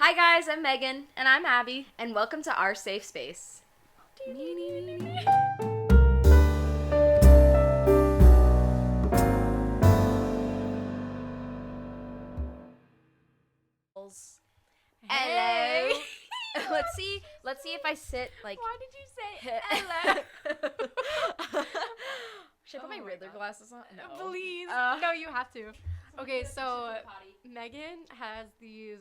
Hi guys, I'm Megan. And I'm Abby. And welcome to our safe space. Hey. Hello. Let's see if I sit like. Why did you say hello? Should I put Oh my my Riddler God. glasses on? No. Please. Uh, No, you have to. Okay, so Megan has these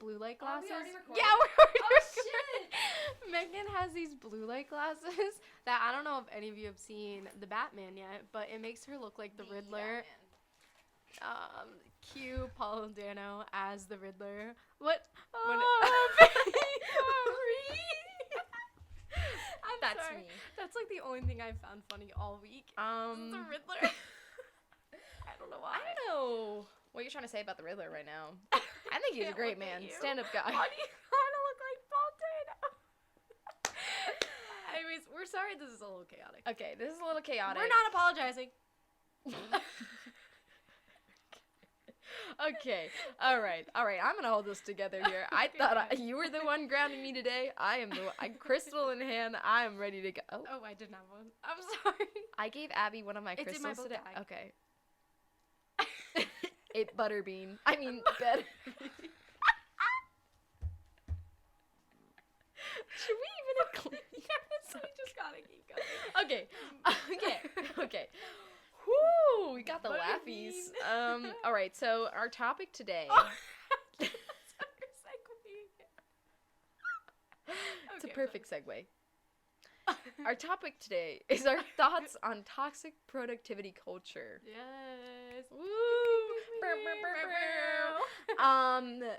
blue light Oh, are we glasses. already recording? Yeah, we're already Oh, recording. Megan has these blue light glasses that I don't know if any of you have seen the Batman yet, but it makes her look like the Riddler. Cue Paul Dano as the Riddler. What? Oh, baby, sorry. I'm That's sorry. me. That's like the only thing I've found funny all week. The Riddler. I don't know why. I don't know what you're trying to say about the Riddler right now. I think he's a Can't great look at man. you. Stand-up guy. Why do you kind of look like Paul Dano? Anyways, we're sorry this is a little chaotic. Okay, this is a little chaotic. We're not apologizing. Okay. All right. I'm gonna hold this together here. I thought you were the one grounding me today. I am the one. Crystal in hand. I am ready to go. Oh, Oh, I didn't have one. I'm sorry. I gave Abby one of my It's in crystals my book today. bag. Okay. It butterbean. I mean, better. Should we even? Yes, we just gotta keep going. Okay. Whoo! We got the Butterbean. laughies. All right. So our topic today. That's our segue. It's a Okay, perfect segue. fine. Our topic today is our thoughts on toxic productivity culture. Yes. Woo!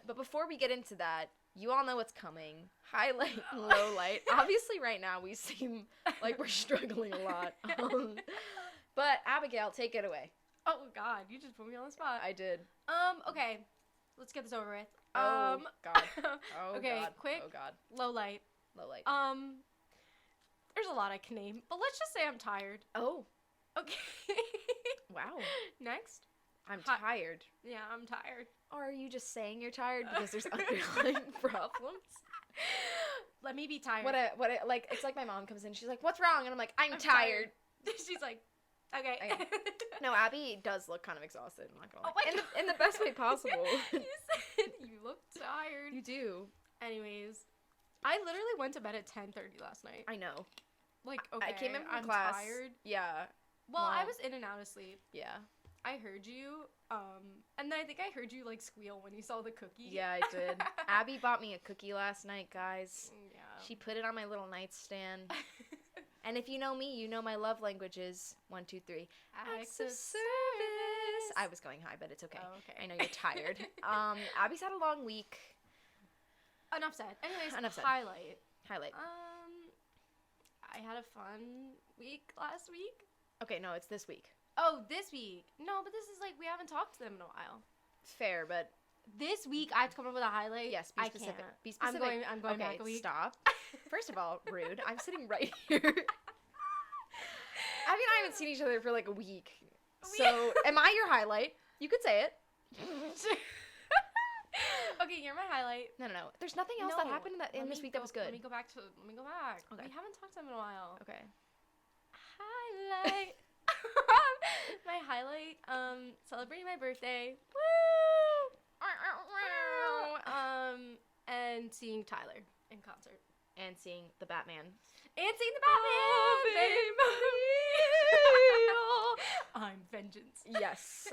But before we get into that, you all know what's coming. Highlight and low light. Obviously, right now we seem like we're struggling a lot. But Abigail, take it away. Oh God, you just put me on the spot. I did. Okay, let's get this over with. Oh God. Oh Okay, God. quick. Oh God. Low light. Low light. There's a lot I can name, but let's just say I'm tired. Oh. Okay. Wow. Next. I'm Hi- tired. Yeah, I'm tired. Or are you just saying you're tired because there's underlying problems? Let me be tired. Like, it's like my mom comes in, she's like, what's wrong? And I'm like, I'm tired. She's like, okay. Okay. No, Abby does look kind of exhausted. I'm not gonna lie. Oh my God. In the best way possible. You said you look tired. You do. Anyways, I literally went to bed at 10:30 last night. I know. Like, okay, I came in from I'm class. tired. Yeah. Well, I Well- was in and out of sleep. Yeah. I heard you, and then I think I heard you, like, squeal when you saw the cookie. Yeah, I did. Abby bought me a cookie last night, guys. Yeah. She put it on my little nightstand. And if you know me, you know my love language is 1, 2, 3. Acts of service. I was going high, but it's okay. Oh, okay. I know you're tired. Abby's had a long week. Enough said. Anyways, Enough said. highlight. Highlight. I had a fun week last week. Okay, no, it's this week. Oh, this week. No, but this is like we haven't talked to them in a while. Fair, but This week I have to come up with a highlight. yes, be I specific. can't. Be specific. I'm going okay, back a week. Stop. First of all, rude. I'm sitting right here. Abby and I haven't seen each other for like a week. So, am I your highlight? You could say it. Okay, you're my highlight. No. There's nothing else that No, happened in this week that was good. Let me go back. Okay. We haven't talked to them in a while. Okay. Highlight. My highlight, celebrating my birthday. Woo! And seeing Tyler in concert. And seeing the Batman. And seeing the Batman! I'm vengeance. Yes.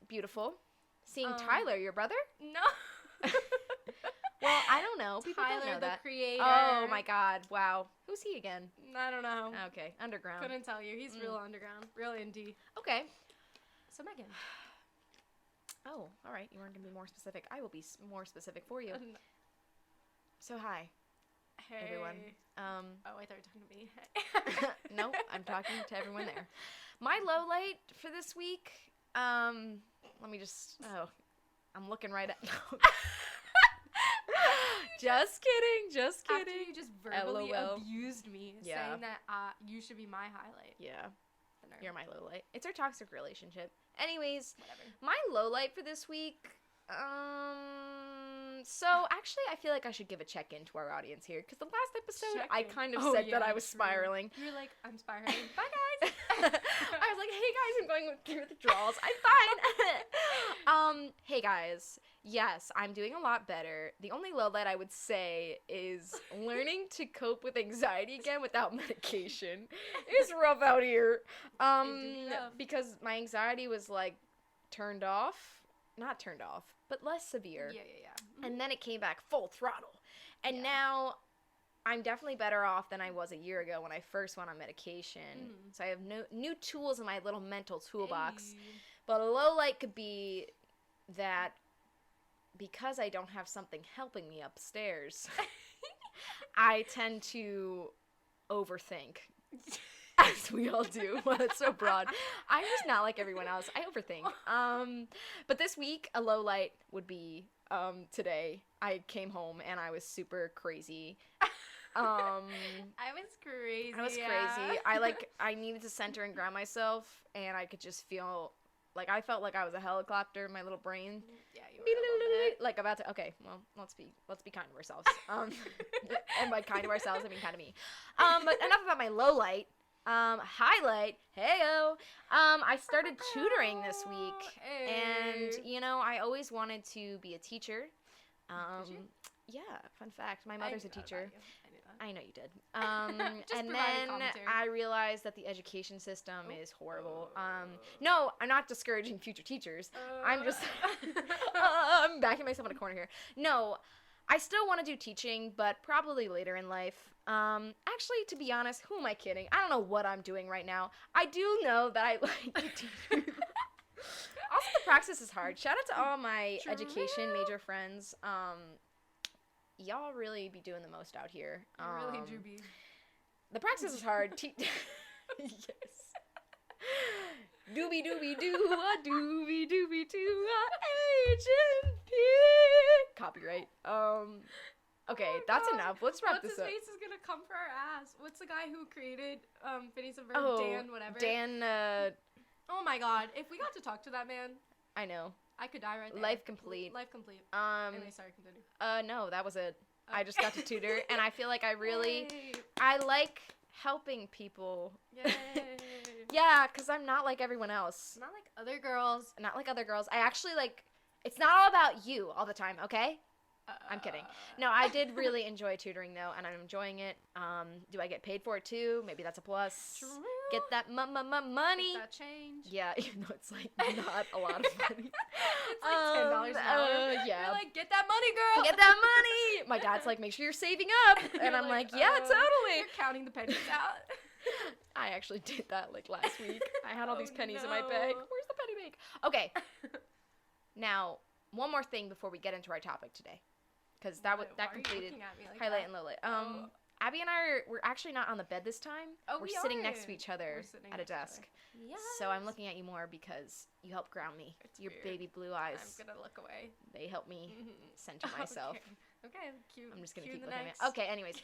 Beautiful. Seeing Um, Tyler, your brother? No. Well, I don't know. People Tyler, don't know the that. creator. Oh my God! Wow. Who's he again? I don't know. Okay, underground. Couldn't tell you. He's real underground. Real indie. Okay. So, Megan. Oh, all right. You weren't gonna be more specific. I will be more specific for you. So hi, Hey. everyone. Oh, I thought you were talking to me. No, I'm talking to everyone there. My low light for this week. Let me just. Oh, I'm looking right at. Just kidding. After you just verbally LOL. abused me, Yeah. saying that you should be my highlight. Yeah, The nerve. you're my low light. It's our toxic relationship. Anyways, Whatever. my low light for this week. So actually, I feel like I should give a check-in to our audience here, because the last episode I Check-in. kind of Oh, said yeah, that I was true. spiraling. You were like, I'm spiraling. Bye, guys. I was like, hey guys, I'm going through withdrawals. I'm fine. Hey guys, yes, I'm doing a lot better. The only low light I would say is learning to cope with anxiety again without medication is rough out here. It do be rough. Because my anxiety was like not turned off, but less severe. Yeah. And then it came back full throttle. And Yeah. now I'm definitely better off than I was a year ago when I first went on medication. So I have new tools in my little mental toolbox. Hey. But a low light could be that because I don't have something helping me upstairs, I tend to overthink. As we all do. Well, it's so broad. I'm just not like everyone else. I overthink. But this week, a low light would be today. I came home and I was super crazy. I was crazy. I needed to center and ground myself, and I could just feel like I felt like I was a helicopter in my little brain. Yeah, you were a little bit. Like about to. Okay, well, let's be kind to ourselves. And by kind to ourselves, I mean kind to me. But enough about my low light. Highlight. Heyo. I started tutoring this week, and I always wanted to be a teacher. Did you? Yeah. Fun fact. My mother's a teacher. I I know you did. Just And providing then commentary. I realized that the education system is horrible. No, I'm not discouraging future teachers. I'm just I'm backing myself in a corner here. No, I still want to do teaching, but probably later in life. Actually, to be honest, who am I kidding? I don't know what I'm doing right now. I do know that I like teaching. Also, the praxis is hard. Shout out to all my education major friends. Y'all really be doing the most out here. You really do be. The praxis is hard. Yes. Doobie doobie doo, a doobie doobie doo, a H&P. Copyright. Okay, that's enough. Let's wrap this up. What's his face is gonna come for our ass? What's the guy who created Phineas and Ferb? Dan, whatever. Dan, Oh my god, if we got to talk to that man, I know. I could die right there. Life complete. Life complete. Anyway, sorry, continue. No, that was it. Oh. I just got to tutor, and I feel like I really, Yay. I like helping people. Yay. Yeah, because I'm not like everyone else. Not like other girls. Not like other girls. I actually it's not all about you all the time, okay? I'm kidding. No, I did really enjoy tutoring though, and I'm enjoying it. Do I get paid for it too? Maybe that's a plus. True. Get that money. Get that change. Yeah, even though it's like not a lot of money. It's like $10 an hour. Yeah. You're like, get that money, girl. Get that money. My dad's like, make sure you're saving up, and You're I'm like, yeah, totally. You're counting the pennies out. I actually did that like last week. I had all these Oh, pennies in my bag. no. Where's the penny bank? Okay. Now, one more thing before we get into our topic today, because that Why are you completed looking at me like highlight that? and low light. Oh. Abby and I we're actually not on the bed this time. Oh, we're we sitting are. next to each other We're sitting at a next to each desk. other. Yes. So I'm looking at you more because you help ground me. It's Your weird. baby blue eyes. I'm gonna look away. They help me Mhm. center myself. Okay, cute. I'm just gonna Cue keep the looking next. at. Okay, anyways,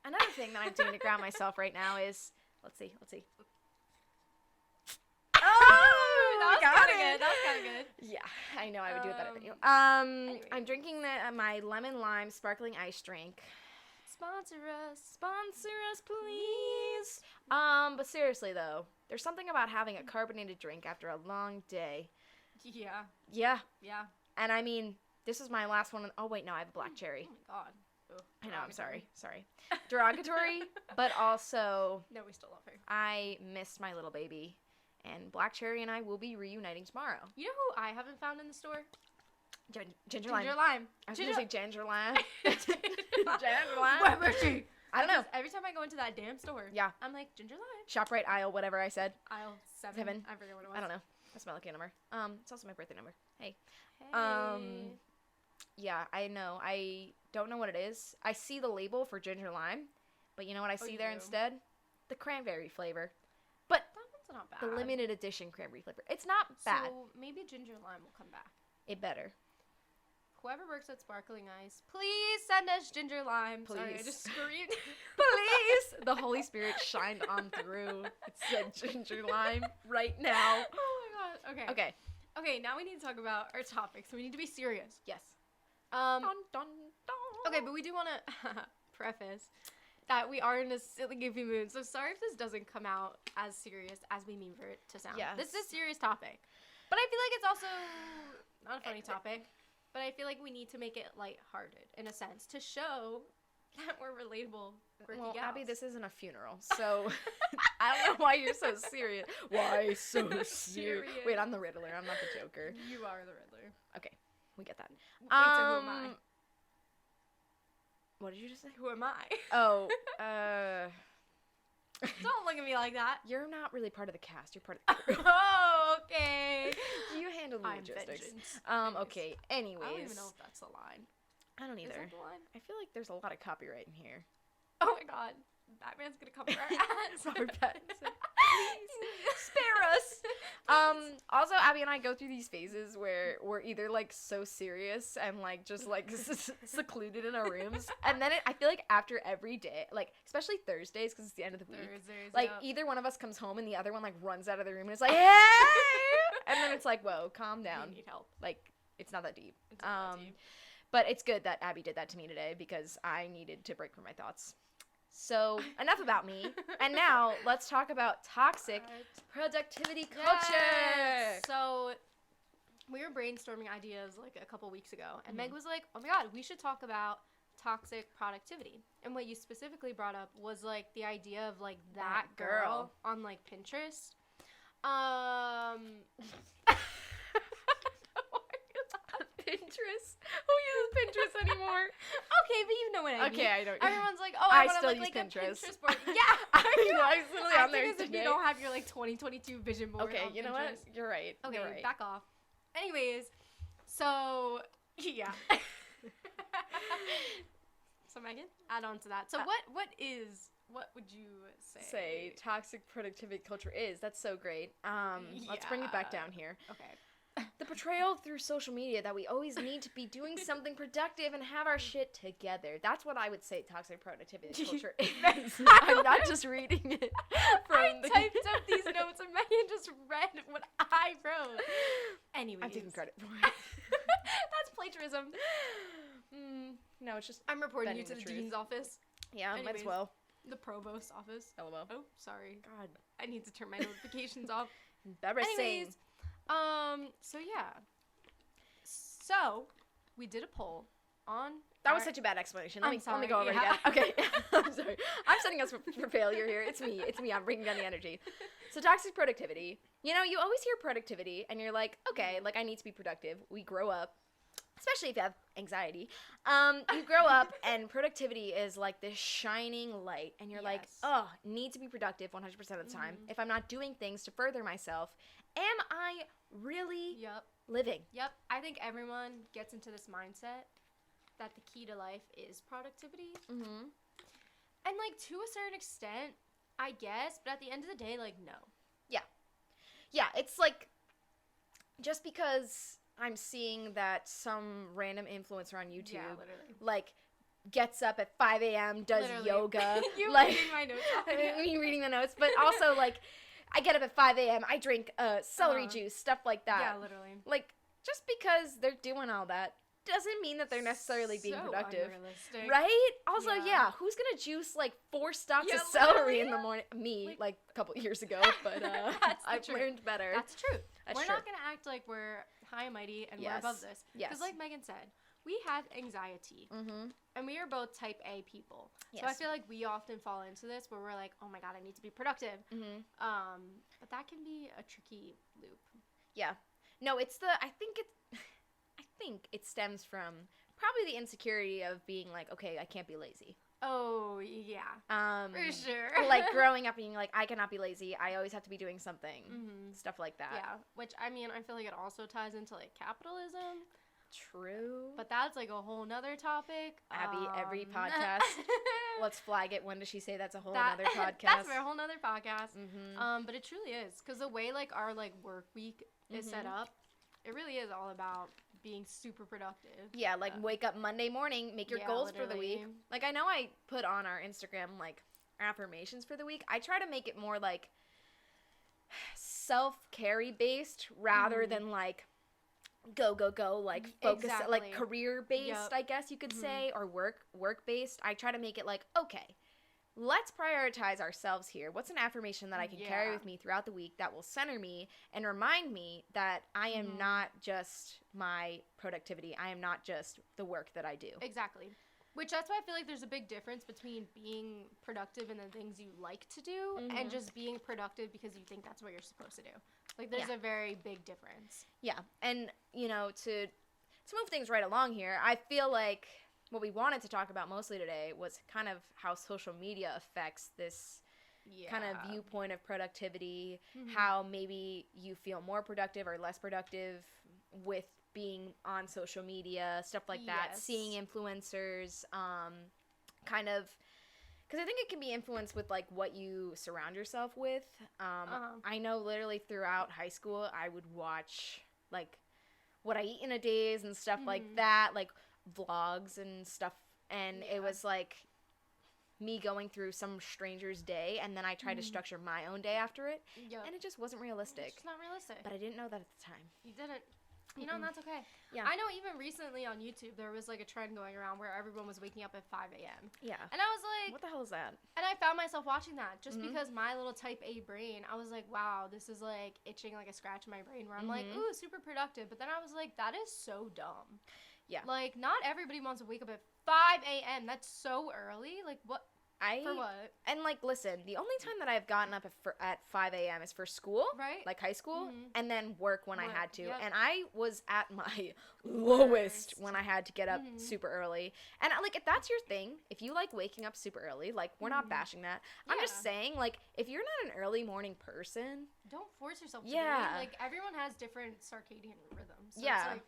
another thing that I'm doing to ground myself right now is let's see. Oh, that was got kind of it. good. That was kind of good. Yeah, I know I would do it better than you. Anyways. I'm drinking my lemon lime sparkling ice drink. Sponsor us. Sponsor us, please. But seriously though, there's something about having a carbonated drink after a long day. Yeah. Yeah, Yeah. and I mean, this is my last one. Oh wait, no, I have a black cherry. Oh my god. Ugh, I know. I'm derogatory. sorry. Derogatory, but also No, we still love her. I missed my little baby, and Black Cherry and I will be reuniting tomorrow. You know who I haven't found in the store? Ginger lime. Ginger lime. I was gonna say ginger lime. Ginger lime. Where was she? I don't know. Because every time I go into that damn store, Yeah. I'm like, ginger lime. ShopRite aisle, whatever I said. Aisle 7. Seven. I forget what it was. I don't know. That's my lucky number. It's also my birthday number. Hey. Hey. Yeah, I know. I don't know what it is. I see the label for ginger lime, but you know what I see you there do? instead? The cranberry flavor. That one's not bad. The limited edition cranberry flavor. It's not bad. So maybe ginger lime will come back. It better. Whoever works at Sparkling Ice, please send us ginger lime. Sorry, I Please. just screamed. Please! The Holy Spirit shined on through. It said ginger lime right now. Oh my god. Okay. Okay. Okay, now we need to talk about our topic, so we need to be serious. Yes. Um, Dun, dun, dun. okay, but we do want to preface that we are in a silly, goofy mood, so sorry if this doesn't come out as serious as we mean for it to sound. Yes. This is a serious topic, but I feel like it's also not a funny topic, but I feel like we need to make it lighthearted, in a sense, to show that we're relatable, quirky Well, gals. Abby, this isn't a funeral, so I don't know why you're so serious. Why so serious? Wait, I'm the Riddler. I'm not the Joker. You are the Riddler. Okay, we get that. Wait, so who am I? What did you just say? Who am I? Oh, Don't look at me like that. you're not really part of the cast. You're part of the crew. Oh, okay. You handle the I'm logistics. vengeance. Okay. Anyways, I don't even know if that's the line. I don't Is either. that the line? I feel like there's a lot of copyright in here. Oh my god. Batman's gonna come for our ass. Robert Pattinson. Spare us. Also, Abby and I go through these phases where we're either like so serious and like just like secluded in our rooms, and then I feel like after every day, like especially Thursdays because it's the end of the week, Thursdays, like yep. either one of us comes home and the other one like runs out of the room and is like, hey, and then it's like, whoa, calm down. We need help. Like it's not that deep. It's not that deep. But it's good that Abby did that to me today because I needed to break from my thoughts. So enough about me. And now let's talk about toxic productivity culture. Yes. So we were brainstorming ideas like a couple weeks ago, and Meg was like, "Oh my god, we should talk about toxic productivity." And what you specifically brought up was like the idea of like that girl on like Pinterest. Pinterest? Who uses Pinterest anymore? Okay, but you know what I mean. Okay, I don't. Everyone's like, "Oh, I I want to still look use like Pinterest. a Pinterest board." Yeah, I know, I was literally on there as if today. you don't have your like 2022 vision board. Okay, on you know Pinterest. what? You're right. Okay, You're right. back off. Anyways, so yeah. So Megan, add on to that. So what would you Say toxic productivity culture is. That's so great. Let's bring it back Yeah. down here. Okay. The portrayal through social media that we always need to be doing something productive and have our shit together. That's what I would say toxic productivity culture is. I'm not just reading it from I typed up these notes and Megan just read what I wrote. Anyways. I'm taking credit for it. That's plagiarism. No, it's just I'm reporting you bending to the the truth. dean's office. yeah, might Anyways. as well. The provost office. LOL. Oh, sorry. God, I need to turn my notifications off. embarrassing. Anyways, so yeah. So, we did a poll on... That was such a bad explanation. Let I'm me go over it sorry, again. Okay, I'm sorry. I'm setting us for failure here. It's me. I'm bringing down the energy. So toxic productivity. You know, you always hear productivity, and you're like, okay, like I need to be productive. We grow up, especially if you have anxiety. You grow up, and productivity is like this shining light, and you're like, Yes. oh, need to be productive 100% of the time. If I'm not doing things to further myself, am I really Yep. living? Yep. I think everyone gets into this mindset that the key to life is productivity. Mm-hmm. And, like, to a certain extent, I guess, but at the end of the day, like, no. Yeah, it's like, just because I'm seeing that some random influencer on YouTube, Yeah, literally. like, gets up at 5 a.m., does Literally. yoga. You like, reading my notes. I mean, reading the notes, but also, like, I get up at 5 a.m., I drink celery Uh-huh. juice, stuff like that. Yeah, literally. Like, just because they're doing all that doesn't mean that they're necessarily being So productive. unrealistic. Right? Also, Yeah. yeah, who's gonna juice like 4 stalks Yeah, of celery literally. in the morning? Me, like a couple years ago, but That's the I've truth. learned better. That's true. That's We're true. not going to act like we're high and mighty and we're Yes. above this. Yes. Because like Megan said, we have anxiety. Mm-hmm. And we are both type A people. So I Yes. feel like we often fall into this where we're like, oh my god, I need to be productive. Mm-hmm. But that can be a tricky loop. Yeah. No, I think it stems from probably the insecurity of being like, okay, I can't be lazy. Oh, yeah. For sure. like growing up being like, I cannot be lazy. I always have to be doing something. Mhm. Stuff like that. Yeah. Which, I mean, I feel like it also ties into, like, capitalism. True. But that's, like, a whole nother topic. Abby, every podcast, let's flag it. When does she say that's a whole That- other podcast? That's for a whole nother podcast. Mm-hmm. But it truly is. Because the way, like, our, like, work week is set Mhm. up, it really is all about being super productive. Yeah, like wake up Monday morning, make your Yeah, goals for the week. literally. Like I know I put on our Instagram like affirmations for the week. I try to make it more like self-carry based rather than like go, like focus, like career based, I guess you could say, or work based. I try to make it like, okay, let's prioritize ourselves here. What's an affirmation that I can carry with me throughout the week that will center me and remind me that I am not just my productivity. I am not just the work that I do. Exactly. Which that's why I feel like there's a big difference between being productive in the things you like to do and just being productive because you think that's what you're supposed to do. Like, there's a very big difference. Yeah. And, you know, to move things right along here, I feel like what we wanted to talk about mostly today was kind of how social media affects this kind of viewpoint of productivity, how maybe you feel more productive or less productive with being on social media, stuff like that, seeing influencers, kind of, because I think it can be influenced with, like, what you surround yourself with. I know literally throughout high school, I would watch, like, what I eat in a days and stuff like that, like, vlogs and stuff, and it was, like, me going through some stranger's day, and then I tried to structure my own day after it, and it just wasn't realistic. It's just not realistic. But I didn't know that at the time. You didn't. You know, and that's okay. Yeah. I know even recently on YouTube, there was, like, a trend going around where everyone was waking up at 5 a.m. Yeah. And I was like... what the hell is that? And I found myself watching that just because my little type A brain, I was like, wow, this is, like, itching like a scratch in my brain where I'm like, ooh, super productive. But then I was like, that is so dumb. Yeah. Like, not everybody wants to wake up at 5 a.m. That's so early. Like, what? For what? And, like, listen, the only time that I've gotten up at 5 a.m. is for school, right? Like high school, and then work when I had to. Yep. And I was at my lowest when I had to get up super early. And, like, if that's your thing, if you like waking up super early, like, we're not bashing that. I'm just saying, like, if you're not an early morning person, don't force yourself to be. Like, everyone has different circadian rhythms. So it's like,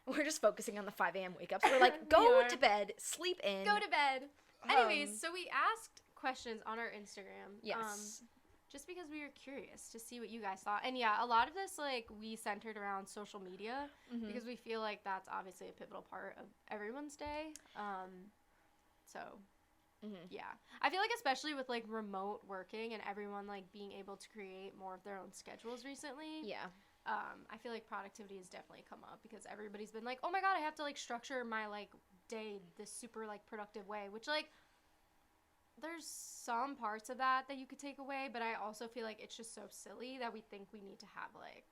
we're just focusing on the 5 a.m. wake-ups. We're like, go to bed, sleep in. Go to bed. Anyways, so we asked questions on our Instagram. Yes. Just because we were curious to see what you guys thought. And yeah, a lot of this, like, we centered around social media because we feel like that's obviously a pivotal part of everyone's day. Yeah. I feel like especially with, like, remote working and everyone, like, being able to create more of their own schedules recently. Yeah. I feel like productivity has definitely come up because everybody's been like, oh my God, I have to, like, structure my, like, day this super, like, productive way, which, like, there's some parts of that you could take away, but I also feel like it's just so silly that we think we need to have, like,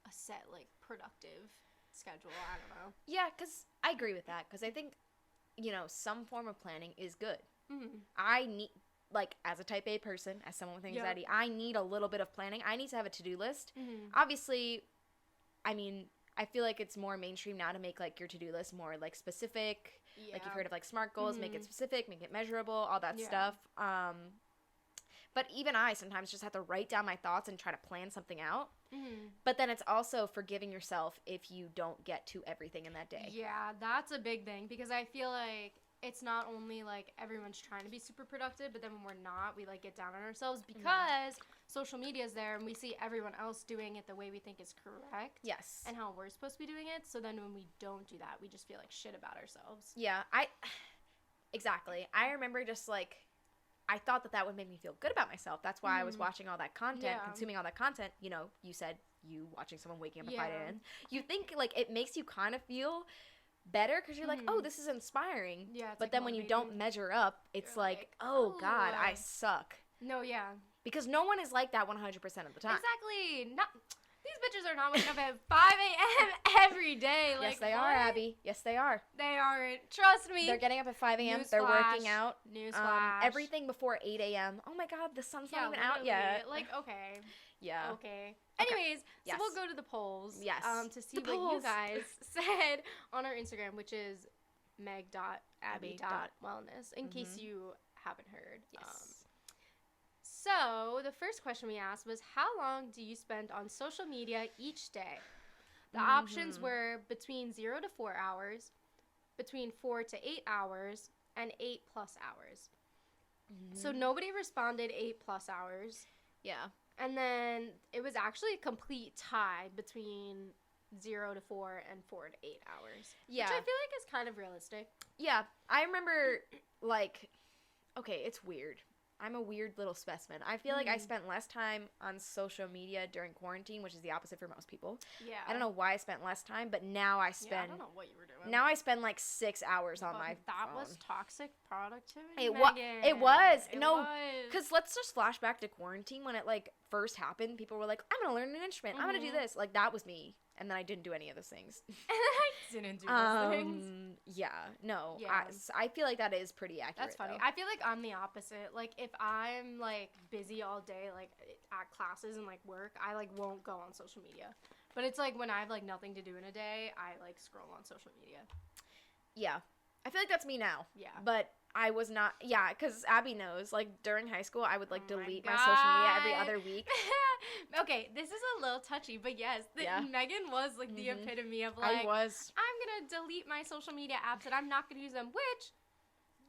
a set, like, productive schedule. I don't know. Yeah, because I agree with that, because I think, you know, some form of planning is good. Mm-hmm. I need, like, as a type A person, as someone with anxiety, I need a little bit of planning. I need to have a to-do list. Obviously, I mean, I feel like it's more mainstream now to make, like, your to-do list more, like, specific. Like, you've heard of, like, SMART goals, make it specific, make it measurable, all that stuff. But even I sometimes just have to write down my thoughts and try to plan something out. But then it's also forgiving yourself if you don't get to everything in that day. Yeah, that's a big thing because I feel like it's not only, like, everyone's trying to be super productive, but then when we're not, we, like, get down on ourselves because social media is there and we see everyone else doing it the way we think is correct. Yes. And how we're supposed to be doing it. So then when we don't do that, we just feel like shit about ourselves. Yeah, exactly. I remember just, like, I thought that would make me feel good about myself. That's why I was watching all that content, consuming all that content. You know, you said you watching someone waking up at 5 a.m. You think, like, it makes you kind of feel better because you're like, oh, this is inspiring. Yeah. But like then when you don't measure up, it's like, oh God, I suck. No, yeah. Because no one is like that 100% of the time. Exactly. These bitches are not waking up at 5 a.m. every day. Like, yes, they are, Abby. Yes, they are. They aren't. Trust me. They're getting up at 5 a.m. They're working out. Newsflash. Everything before 8 a.m. Oh my God, the sun's not even out yet. Like, okay. Yeah. Okay. Anyways, so we'll go to the polls. Yes. To see what you guys said on our Instagram, which is meg.abby.wellness, in case you haven't heard. Yes. So the first question we asked was, how long do you spend on social media each day? The options were between 0 to 4 hours, between 4 to 8 hours, and 8+ hours. So nobody responded 8+ hours. Yeah. And then it was actually a complete tie between 0 to 4 and 4 to 8 hours. Yeah. Which I feel like is kind of realistic. Yeah. I remember, like, okay, it's weird. I'm a weird little specimen. I feel like I spent less time on social media during quarantine, which is the opposite for most people. Yeah. I don't know why I spent less time, but now I spend. I don't know what you were doing. Now I spend like 6 hours on my That phone. was toxic productivity. It Megan. was. It No, was. because let's just flash back to quarantine when it like first happened. People were like, "I'm gonna learn an instrument. I'm gonna do this." Like that was me, and then I didn't do any of those things. I didn't do those things. Yeah, no. Yeah. I feel like that is pretty accurate. That's funny. though. I feel like I'm the opposite. Like if I'm like busy all day, like at classes and like work, I like won't go on social media. But it's like when I have like nothing to do in a day, I like scroll on social media. Yeah, I feel like that's me now. Yeah. But I was not. Yeah, because Abby knows. Like during high school, I would like Oh my delete my social media every God. other week. Okay, this is a little touchy, but yes, Yeah. Megan was like the Mhm. epitome of like I was. I'm gonna delete my social media apps and I'm not gonna use them. Which,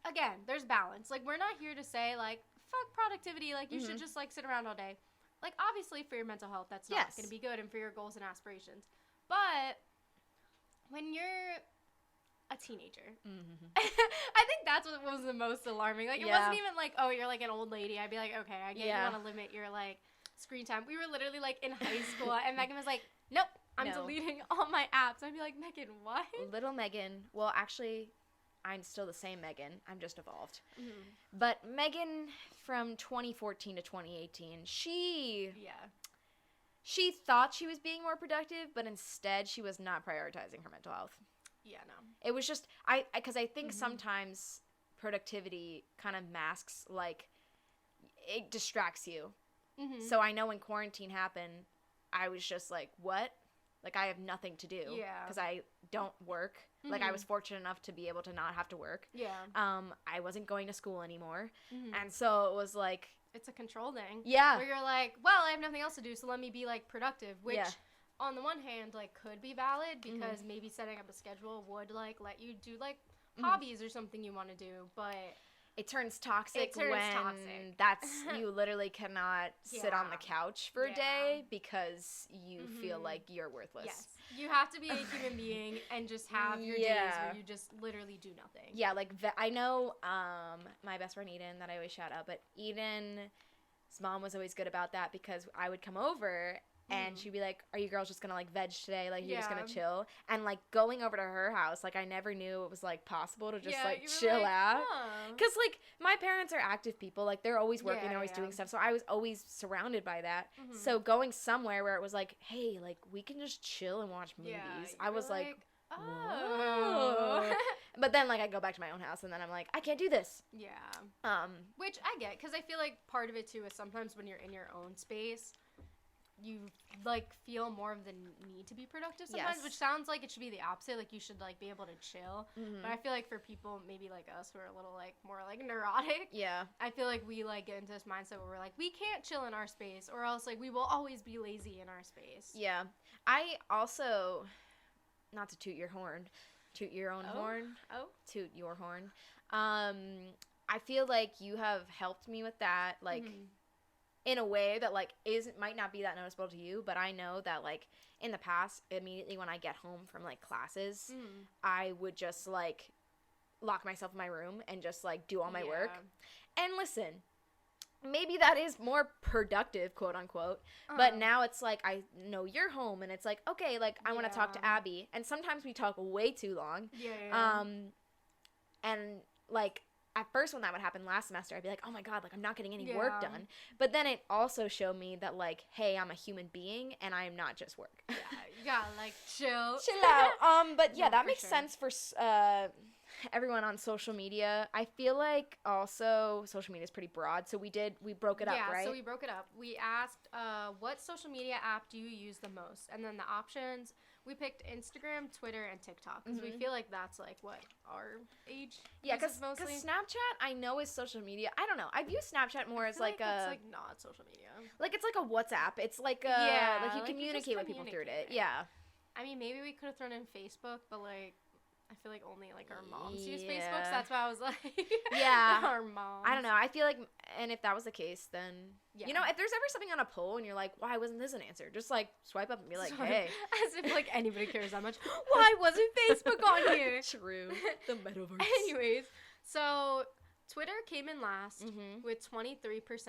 again, there's balance. Like we're not here to say like fuck productivity. Like you should just like sit around all day. Like obviously for your mental health, that's not Yes. gonna be good, and for your goals and aspirations. But when you're a teenager, I think that's what was the most alarming. Like it Yeah. wasn't even like, oh, you're like an old lady. I'd be like, okay, I get Yeah. you want to limit your like screen time. We were literally like in high school, and Megan was like, nope, I'm No. deleting all my apps. I'd be like, Megan, what? Little Megan. Well, actually, I'm still the same Megan. I'm just evolved. Mhm. But Megan from 2014 to 2018, she thought she was being more productive, but instead she was not prioritizing her mental health. Yeah, no. It was just because I think sometimes productivity kind of masks, like, it distracts you. Mm-hmm. So I know when quarantine happened, I was just like, what? Like, I have nothing to do. Yeah. Because I don't work. Like, I was fortunate enough to be able to not have to work. Yeah. I wasn't going to school anymore. Mhm. And so it was like, It's a control thing. yeah. Where you're like, well, I have nothing else to do, so let me be like productive, which Yeah. on the one hand like could be valid because maybe setting up a schedule would like let you do like hobbies or something you want to do, but It turns toxic It turns when toxic. that's you literally cannot sit on the Yeah. couch for a Yeah. day because you feel Mhm. like you're worthless. yes, you have to be a human being and just have your days Yeah. where you just literally do nothing. Yeah, like I know my best friend Eden that I always shout out, but Eden's mom was always good about that because I would come over and she'd be like, "Are you girls just gonna like veg today? Like you're just gonna Yeah. chill?" And like going over to her house, like I never knew it was like possible to just Yeah, like you were chill like, out. huh. Cause like my parents are active people, like they're always working, Yeah, they're always yeah. doing stuff. So I was always surrounded by that. Mhm. So going somewhere where it was like, hey, like we can just chill and watch movies. Yeah, you I were was like, oh. but then like I go back to my own house and then I'm like, I can't do this. Yeah. Which I get, because I feel like part of it too is sometimes when you're in your own space, you like feel more of the need to be productive sometimes, Yes. which sounds like it should be the opposite. Like you should like be able to chill. Mhm. But I feel like for people maybe like us who are a little like more like neurotic, Yeah. I feel like we like get into this mindset where we're like, we can't chill in our space, or else like we will always be lazy in our space. Yeah. I also, not to toot your horn, toot your own Oh. horn, Oh. toot your horn. I feel like you have helped me with that, like Mhm. in a way that like might not be that noticeable to you, but I know that like in the past, immediately when I get home from like classes, Mhm. I would just like lock myself in my room and just like do all my work. Yeah. And listen, maybe that is more productive, quote unquote. But now it's like I know you're home and it's like, okay, like I want to talk to Yeah. Abby. And sometimes we talk way too long. Yeah. And like at first when that would happen last semester, I'd be like, oh my God, like I'm not getting any work Yeah. done. But then it also showed me that like, hey, I'm a human being and I am not just work. Yeah, you gotta like chill. Chill out. But yeah, No, that for makes sure. sense for everyone on social media. I feel like also social media is pretty broad, so we broke it up, right? Yeah, so we broke it up. We asked, what social media app do you use the most? And then the options, we picked Instagram, Twitter, and TikTok because we feel like that's like what our age Yeah, uses because mostly. Snapchat I know is social media. I don't know. I view Snapchat more I as feel like it's a like not social media. like it's like a WhatsApp. It's like a Yeah, like you like you just communicate with people through it. communicate. Yeah. I mean, maybe we could have thrown in Facebook, but like I feel like only like our moms use Yeah. Facebook, so that's why I was like, Yeah. our moms. I don't know. I feel like, and if that was the case, then Yeah. you know, if there's ever something on a poll and you're like, why wasn't this an answer? Just like swipe up and be like, Sorry. hey. As if like anybody cares that much. Why wasn't Facebook on here? True. The metaverse. Anyways, so Twitter came in last with 23%.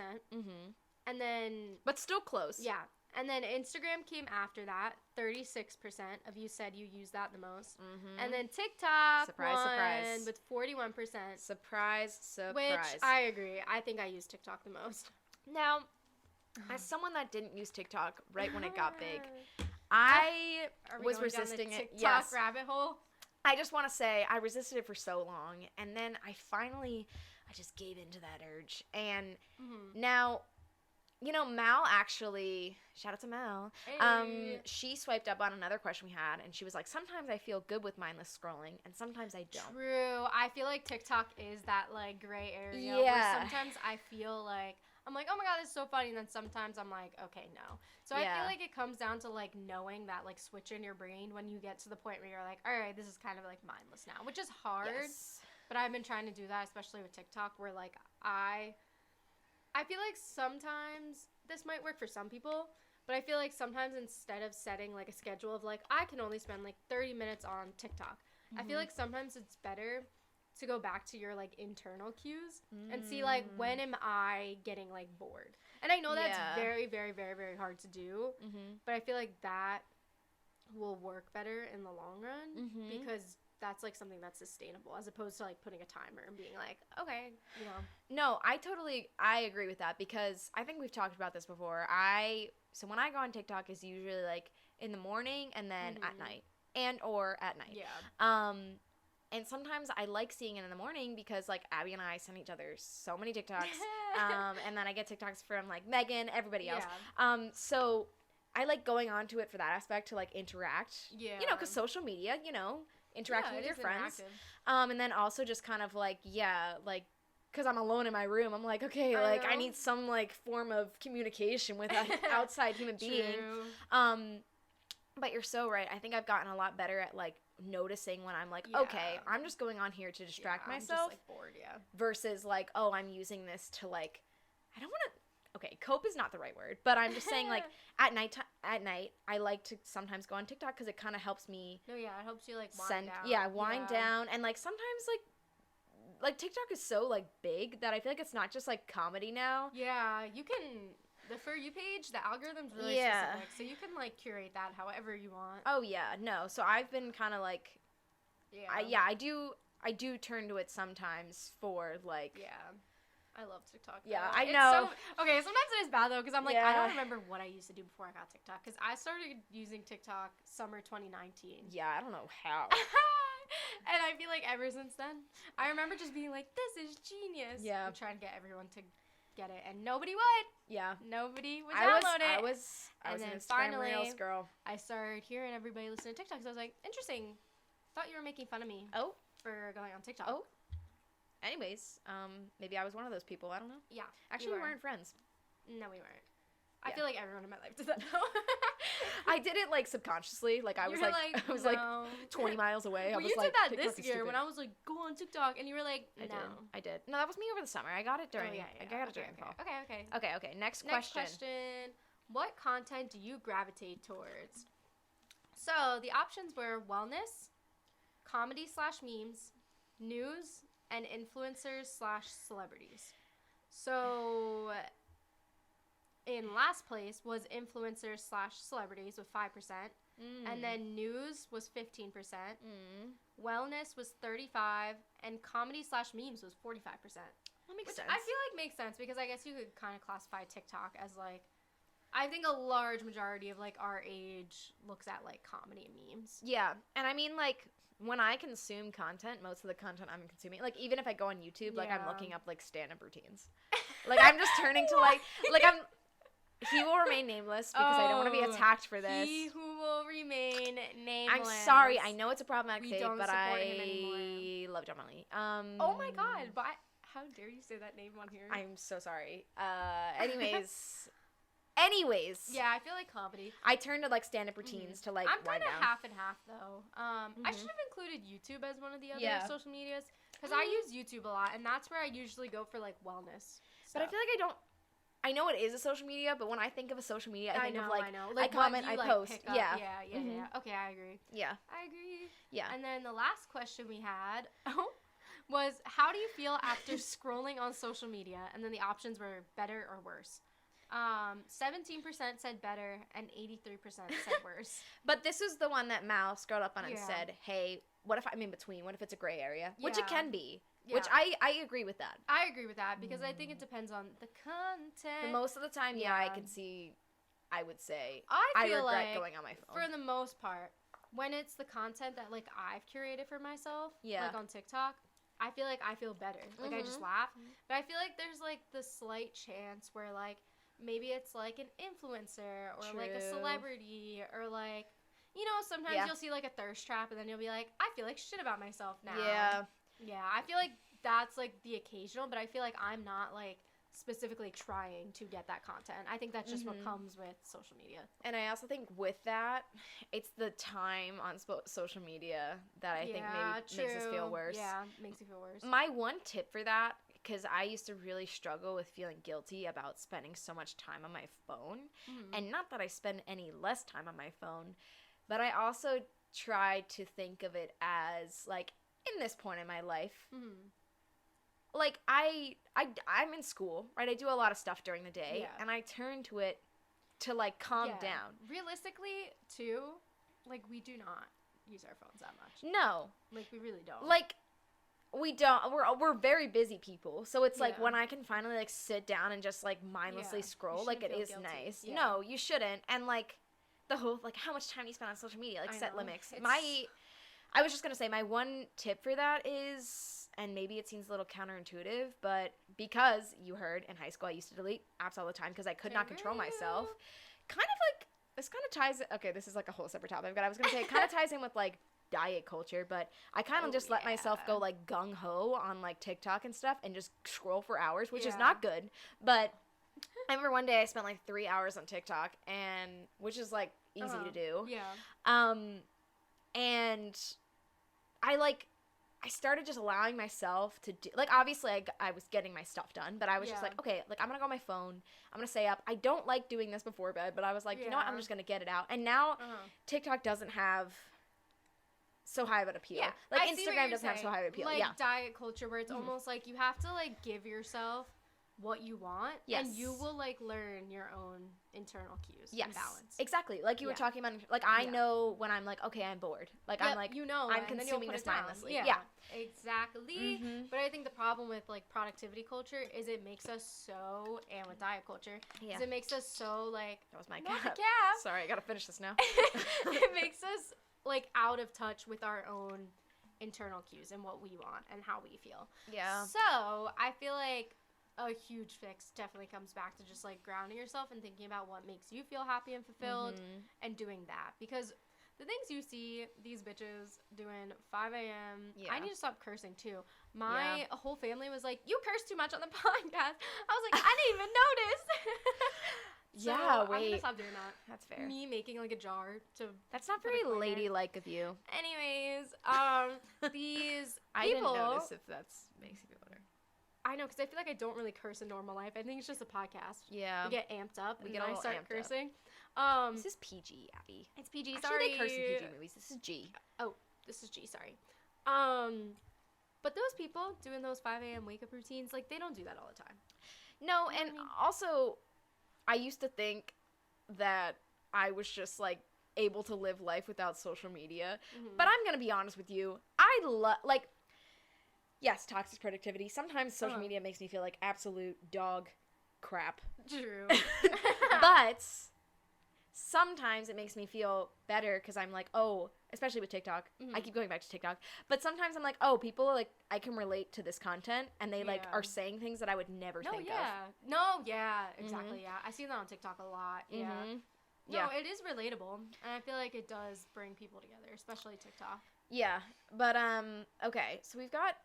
And then... But still close. Yeah. And then Instagram came after that. 36% of you said you use that the most. And then TikTok won with 41%. Surprise. Which I agree. I think I use TikTok the most. Now, as someone that didn't use TikTok right when it got big, I was resisting it. TikTok rabbit hole. I just want to say I resisted it for so long, and then I just gave into that urge. And now, you know, Mal actually, shout out to Mal, she swiped up on another question we had, and she was like, sometimes I feel good with mindless scrolling, and sometimes I don't. True. I feel like TikTok is that, like, gray area where sometimes I feel like, I'm like, oh my god, this is so funny, and then sometimes I'm like, okay, no. So I feel like it comes down to, like, knowing that, like, switch in your brain when you get to the point where you're like, all right, this is kind of, like, mindless now, which is hard, but I've been trying to do that, especially with TikTok, where, like, I feel like sometimes, this might work for some people, but I feel like sometimes instead of setting, like, a schedule of, like, I can only spend, like, 30 minutes on TikTok, I feel like sometimes it's better to go back to your, like, internal cues and see, like, when am I getting, like, bored? And I know that's very, very, very, very hard to do, but I feel like that will work better in the long run because that's, like, something that's sustainable as opposed to, like, putting a timer and being like, okay, you know. No, I agree with that because I think we've talked about this before. So when I go on TikTok, it's usually, like, in the morning and then at night or at night. Yeah. And sometimes I like seeing it in the morning because, like, Abby and I send each other so many TikToks. And then I get TikToks from, like, Megan, everybody else. So I like going on to it for that aspect to, like, interact. Yeah. You know, because social media, you know, interacting with your friends. And then also just kind of, like, because I'm alone in my room, I'm like, okay, I need some, like, form of communication with an outside human being. But you're so right. I think I've gotten a lot better at, like, noticing when I'm like, okay, I'm just going on here to distract myself. I'm just, like, bored, versus, like, oh, I'm using this to, like, I don't want to, okay, cope is not the right word, but I'm just saying, like, at night, I like to sometimes go on TikTok because it kind of helps me. No, yeah, it helps you, like, wind down. And, like, sometimes, like, TikTok is so, like, big that I feel like it's not just, like, comedy now. Yeah, you can... The For You page, the algorithm's really specific, so you can, like, curate that however you want. Oh, yeah, no. So I've been kind of, like... I do turn to it sometimes for, like... Yeah. I love TikTok, though. Yeah, I know. Okay, sometimes it is bad, though, because I'm like, I don't remember what I used to do before I got TikTok, because I started using TikTok summer 2019. Yeah, I don't know how. And I feel like ever since then, I remember just being like, this is genius. Yeah. And trying to get everyone to get it, and nobody would. Yeah. Nobody would download it. I was an Instagram Reels girl. I started hearing everybody listen to TikTok, so I was like, interesting. Thought you were making fun of me. Oh. For going on TikTok. Oh. Anyways, maybe I was one of those people. I don't know. Yeah. Actually, we weren't friends. No, we weren't. I feel like everyone in my life did that, though. I did it, like, subconsciously. Like, I was like 20 miles away. Well, I was you like, did that this year when I was like, go on TikTok, and you were like, no. I did. No, that was me over the summer. I got it during. I got it during fall. Okay. Next question. What content do you gravitate towards? So the options were wellness, comedy/memes, news, and influencers/celebrities. So in last place was influencers/celebrities with 5%. And then news was 15%. Wellness was 35%. And comedy/memes was 45%. That makes sense. I feel like makes sense because I guess you could kind of classify TikTok as, like, I think a large majority of, like, our age looks at, like, comedy and memes. Yeah. And I mean, like, when I consume content, most of the content I'm consuming, like, even if I go on YouTube, like, I'm looking up, like, stand-up routines. Like, I'm just turning to, like, he will remain nameless because I don't want to be attacked for this. He who will remain nameless. I'm sorry. I know it's a problematic fate, but I love John Mulaney. Oh my god, but how dare you say that name on here? I'm so sorry. Anyways. Yeah, I feel like comedy. I turn to, like, stand-up routines to, like, I'm wind down. I'm kind of half and half, though. I should have included YouTube as one of the other social medias because I use YouTube a lot, and that's where I usually go for, like, wellness stuff. But I feel like I know it is a social media, but when I think of a social media, I think of, like, I comment, I post. Yeah. Okay, I agree. Yeah. I agree. Yeah. And then the last question we had was, how do you feel after scrolling on social media? And then the options were better or worse. 17% said better and 83% said worse. But this is the one that Mal scrolled up on and Yeah. said, hey, what if I'm in between? What if it's a gray area? Which it Yeah. can be. Yeah. Which I agree with that. I agree with that because I think it depends on the content. And most of the time, I Yeah. can see, I would say, I feel regret like, going on my phone. for the most part, when it's the content that, like, I've curated for myself, Yeah. like, on TikTok, I feel like I feel better. Like, I just laugh. But I feel like there's, like, the slight chance where, like, maybe it's, like, an influencer or, like, a True. celebrity or, like, you know, sometimes Yeah. you'll see, like, a thirst trap and then you'll be like, I feel like shit about myself now. Yeah. Yeah, I feel like that's, like, the occasional, but I feel like I'm not, like, specifically trying to get that content. I think that's just what comes with social media. And I also think with that, it's the time on social media that I think maybe makes us feel worse. Yeah, makes you feel worse. My one tip for that, because I used to really struggle with feeling guilty about spending so much time on my phone, and not that I spend any less time on my phone, but I also try to think of it as, like, in this point in my life, like, I'm in school, right? I do a lot of stuff during the day, and I turn to it to, like, calm down. Realistically, too, like, we do not use our phones that much. No. Like, we really don't. Like, we don't. We're very busy people, so it's like Yeah. when I can finally, like, sit down and just, like, mindlessly Yeah. scroll, You like, it shouldn't is feel guilty. nice. Yeah. No, you shouldn't. And, like, the whole, like, how much time do you spend on social media? Like, I set know. limits. It's- I was just gonna say, my one tip for that is, and maybe it seems a little counterintuitive, but because you heard in high school I used to delete apps all the time because I could not control myself. Kind of like, this kind of ties, okay, this is like a whole separate topic, but I was gonna say it kind of ties in with, like, diet culture, but I kind of just let myself go, like, gung-ho on, like, TikTok and stuff and just scroll for hours, which is not good, but I remember one day I spent, like, 3 hours on TikTok, and which is, like, easy to do. Yeah. And I started just allowing myself to do, like, obviously I was getting my stuff done, but I was just Yeah. like, okay, like, I'm gonna go on my phone, I'm gonna stay up. I don't like doing this before bed, but I was like, you know what, I'm Yeah. just gonna get it out. And now TikTok doesn't have so high of an appeal. Yeah. Like, I see what Instagram you're doesn't have so saying. high of an appeal. Like, Yeah. diet culture where it's almost like you have to, like, give yourself what you want, and you Yes. will, like, learn your own internal cues and balance. Exactly. Like you were Yeah. talking about, like, I Yeah. know when I'm like, okay, I'm bored. Like, I'm like, you know, I'm and then you'll consuming put this it down. mindlessly. Yeah, Yeah. exactly. But I think the problem with, like, productivity culture is it makes us so, and with diet culture, is it makes us so, like, That was my not cap. the cap. Sorry, I gotta finish this now. It makes us, like, out of touch with our own internal cues and what we want and how we feel. Yeah. So I feel like a huge fix definitely comes back to just, like, grounding yourself and thinking about what makes you feel happy and fulfilled and doing that. Because the things you see these bitches doing 5 a.m. Yeah. I need to stop cursing too. My whole family was like, "You curse too much on the podcast." I was like, I didn't even notice. So Yeah, I'm gonna wait. stop doing that. That's fair. Me making, like, a jar to. That's not put a very coin in. ladylike of you. Anyways, these I didn't people. notice if that's makes you feel better. I know, because I feel like I don't really curse in normal life. I think it's just a podcast. Yeah. We get amped up, We and get then a I little start amped up. cursing. This is PG, Abby. It's PG. Actually, Sorry. they curse in PG movies. This is G. Oh, this is G. Sorry. But those people doing those 5 a.m. wake up routines, like, they don't do that all the time. No, You know and what I mean? also, I used to think that I was just, like, able to live life without social media. But I'm gonna be honest with you. I love, like, yes, toxic productivity. Sometimes social media makes me feel like absolute dog crap. True. But sometimes it makes me feel better because I'm like, oh, especially with TikTok. I keep going back to TikTok. But sometimes I'm like, oh, people, like, I can relate to this content, and they, like, Yeah. are saying things that I would never think No, yeah, exactly, yeah. I see that on TikTok a lot, of. yeah. Mhm. No, it is relatable, and I feel like it does bring people together, especially TikTok. Yeah, but okay, so we've got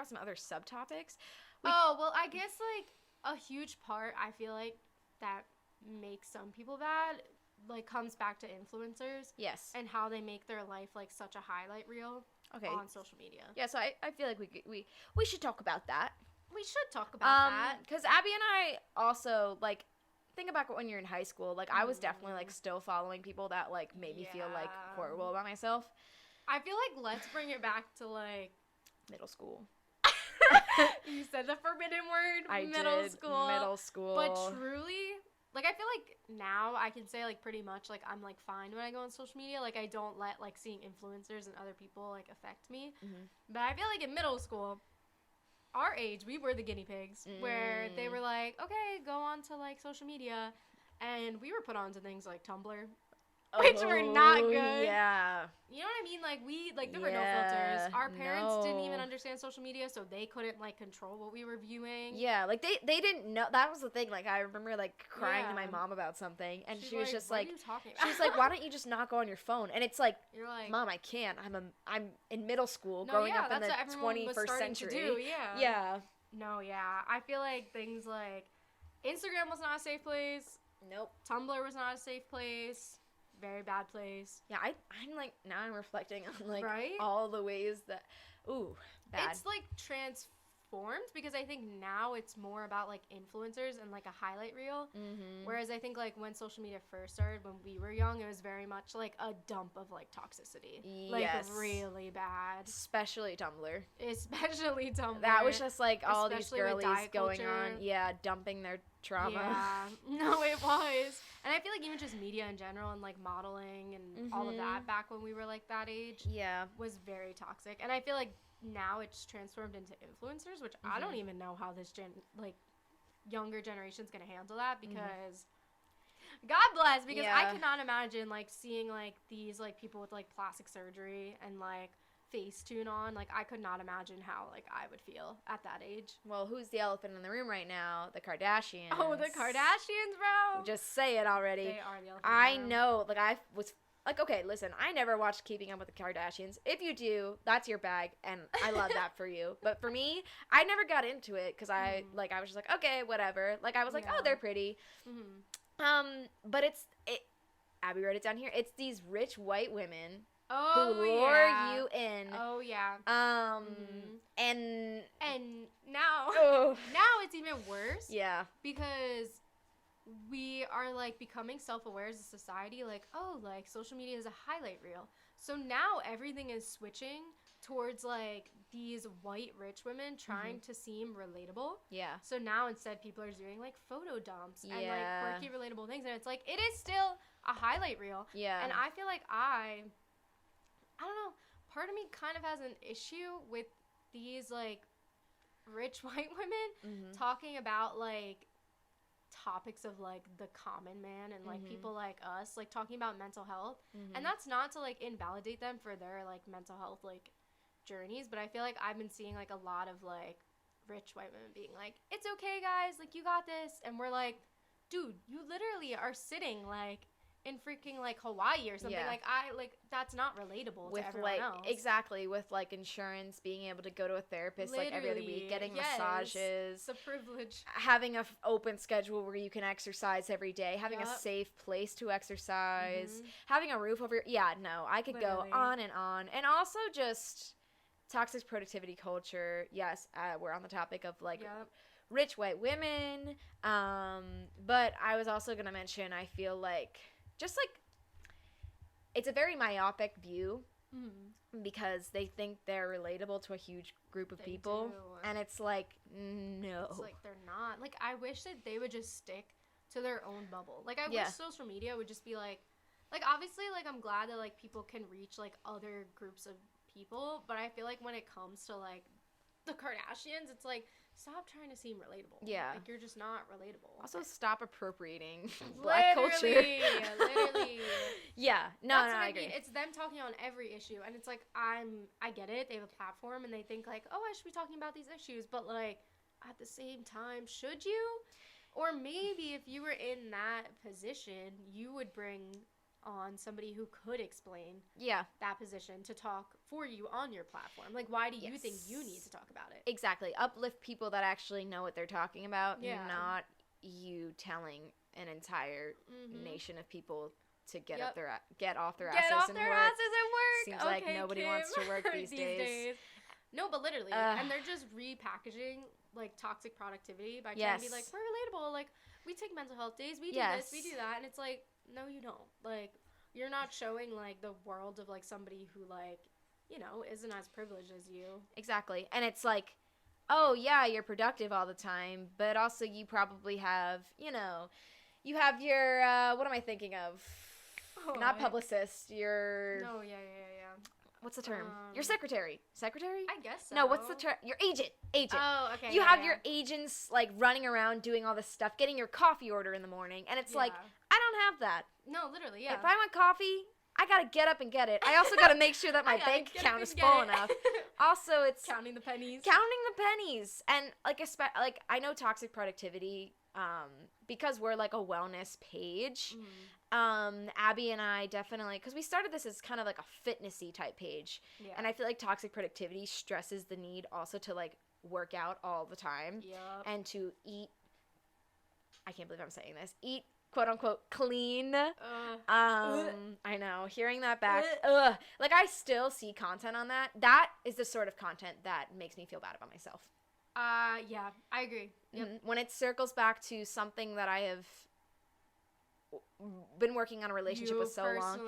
some other subtopics. Oh, well, I guess, like, a huge part, I feel like, that makes some people bad, like, comes back to influencers Yes. and how they make their life, like, such a highlight reel Okay. on social media. Yeah, so I feel like we should talk about that. We should talk about that. Because Abby and I also, like, think about when you're in high school. Like, I was definitely, like, still following people that, like, made me feel, like, Yeah. horrible about myself. I feel like let's bring it back to, like, Middle school. You said the forbidden word. I middle did. school. Middle school. But truly, like, I feel like now I can say, like, pretty much, like, I'm, like, fine when I go on social media. Like, I don't let, like, seeing influencers and other people, like, affect me. Mhm. But I feel like in middle school, our age, we were the guinea pigs, where they were like, okay, go on to, like, social media. And we were put onto things like Tumblr, which were not good. Yeah. You know what I mean? Like, there were no filters. Our parents didn't even no. understand social media, so they couldn't, like, control what we were viewing. Yeah, like they didn't know. That was the thing. Like I remember like crying to my Yeah. mom about something, and She's she was just "What like, are you talking about?" she's like, why don't you just not go on your phone? And it's like, You're like, Mom, I can't. I'm in middle school, no, growing yeah, up in that's the what everyone was 21st starting century. to do, yeah. Yeah. No, yeah. I feel like things like Instagram was not a safe place. Nope. Tumblr was not a safe place. Very bad place. Yeah, I'm like now I'm reflecting on like Right? all the ways that bad. It's like transformed because I think now it's more about like influencers and like a highlight reel. Mm-hmm. Whereas I think like when social media first started, when we were young, it was very much like a dump of like toxicity. Like Yes. really bad. Especially Tumblr. Especially Tumblr. That was just like all these Especially with girlies diet going culture. on, yeah, dumping their trauma. Yeah, no, it was. And I feel like even just media in general and like modeling and all of Mhm. that back when we were like that age Yeah. was very toxic. And I feel like now it's transformed into influencers, which I don't Mhm. even know how this younger generation's gonna handle that Mm-hmm. because God bless, because I Yeah. cannot imagine like seeing like these like people with like plastic surgery and like Facetune on. Like I could not imagine how like I would feel at that age. Well, who's the elephant in the room right now? The Kardashians. Oh, the Kardashians, bro. Just say it already. They are the elephant. I in the room. know, like I was like, okay, listen, I never watched Keeping Up with the Kardashians. If you do, that's your bag, and I love that for you. But for me, I never got into it because I was just like, okay, whatever. Like I was like, Yeah. oh, they're pretty. Mhm. But Abby wrote it down here. It's these rich white women Oh, who lure yeah. you in. Oh yeah. Mhm. And And now, oh, now it's even worse yeah, because we are like becoming self-aware as a society. Like, oh, like social media is a highlight reel. So now everything is switching towards like these white rich women trying to seem relatable. yeah, So now instead people are doing like photo dumps and Yeah. like quirky relatable things, and it's like it is still a highlight reel. yeah. And I feel like I don't know, part of me kind of has an issue with these like rich white women Mhm. talking about like topics of like the common man and like Mhm. people like us, like talking about mental health. Mhm. And that's not to like invalidate them for their like mental health like journeys, but I feel like I've been seeing like a lot of like rich white women being like, it's okay guys, like you got this, and we're like, dude, you literally are sitting like in freaking like Hawaii or something. Yeah. Like that's not relatable with to everyone like else. exactly with like insurance, being able to go to a therapist like every other week, Literally, getting yes. massages, It's a privilege. having a open schedule where you can exercise every day, having a Yup. safe place to exercise, Mhm. having a roof over your no, I could Literally. go on, and also just toxic productivity culture. Yes, we're on the topic of like Yep. rich white women, but I was also gonna mention, I feel like just like it's a very myopic view Mhm. because they think they're relatable to a huge group of They people, do. and it's like no. It's like they're not. Like I wish that they would just stick to their own bubble. Like I Yeah. wish social media would just be like obviously like I'm glad that like people can reach like other groups of people, but I feel like when it comes to like the Kardashians, it's like stop trying to seem relatable. Yeah. Like you're just not relatable. Also, stop appropriating Black culture. Literally. Yeah, no, That's what I I agree. mean. It's them talking on every issue, and it's like I get it. They have a platform, and they think like, oh, I should be talking about these issues, but like at the same time, should you? Or maybe if you were in that position, you would bring on somebody who could explain Yeah, that position to talk for you on your platform. Like, why do you think you need Yes. to talk about it? exactly. Uplift people that actually know what they're talking about, Yeah. not you telling an entire Mhm. nation of people to get Yep. off their asses Get off and their work. asses and work. Seems like Okay, nobody Kim. wants to work these days. No, but literally, Ugh. and they're just repackaging like toxic productivity by trying to be like, Yes. we're relatable. Like we take mental health days, we do Yes. this, we do that, and it's like, no, you don't. Like you're not showing like the world of like somebody who like isn't as privileged as you. Exactly. And it's like, oh, yeah, you're productive all the time, but also you probably have, you have your, what am I thinking of? Not publicist, your... No, yeah. What's the term? Your secretary. Secretary? I guess so. No, what's the term? Your agent. Agent. Oh, okay. You have your agents, like, running around doing all this stuff, getting your coffee order in the morning, and it's like, I don't have that. No, literally, yeah. If I want coffee, I gotta get up and get it. I also gotta make sure that my bank account is full enough. Also, it's... Counting the pennies. Counting the pennies. And, like, I know toxic productivity, because we're, like, a wellness page... Abby and I definitely, because we started this as kind of like a fitnessy type page, and I feel like toxic productivity stresses the need also to like work out all the time, and to eat. I can't believe I'm saying this. Eat quote unquote clean. I know. Hearing that back, like I still see content on that. That is the sort of content that makes me feel bad about myself. Yeah, I agree. Yep. When it circles back to something that I have been working on a relationship with so long.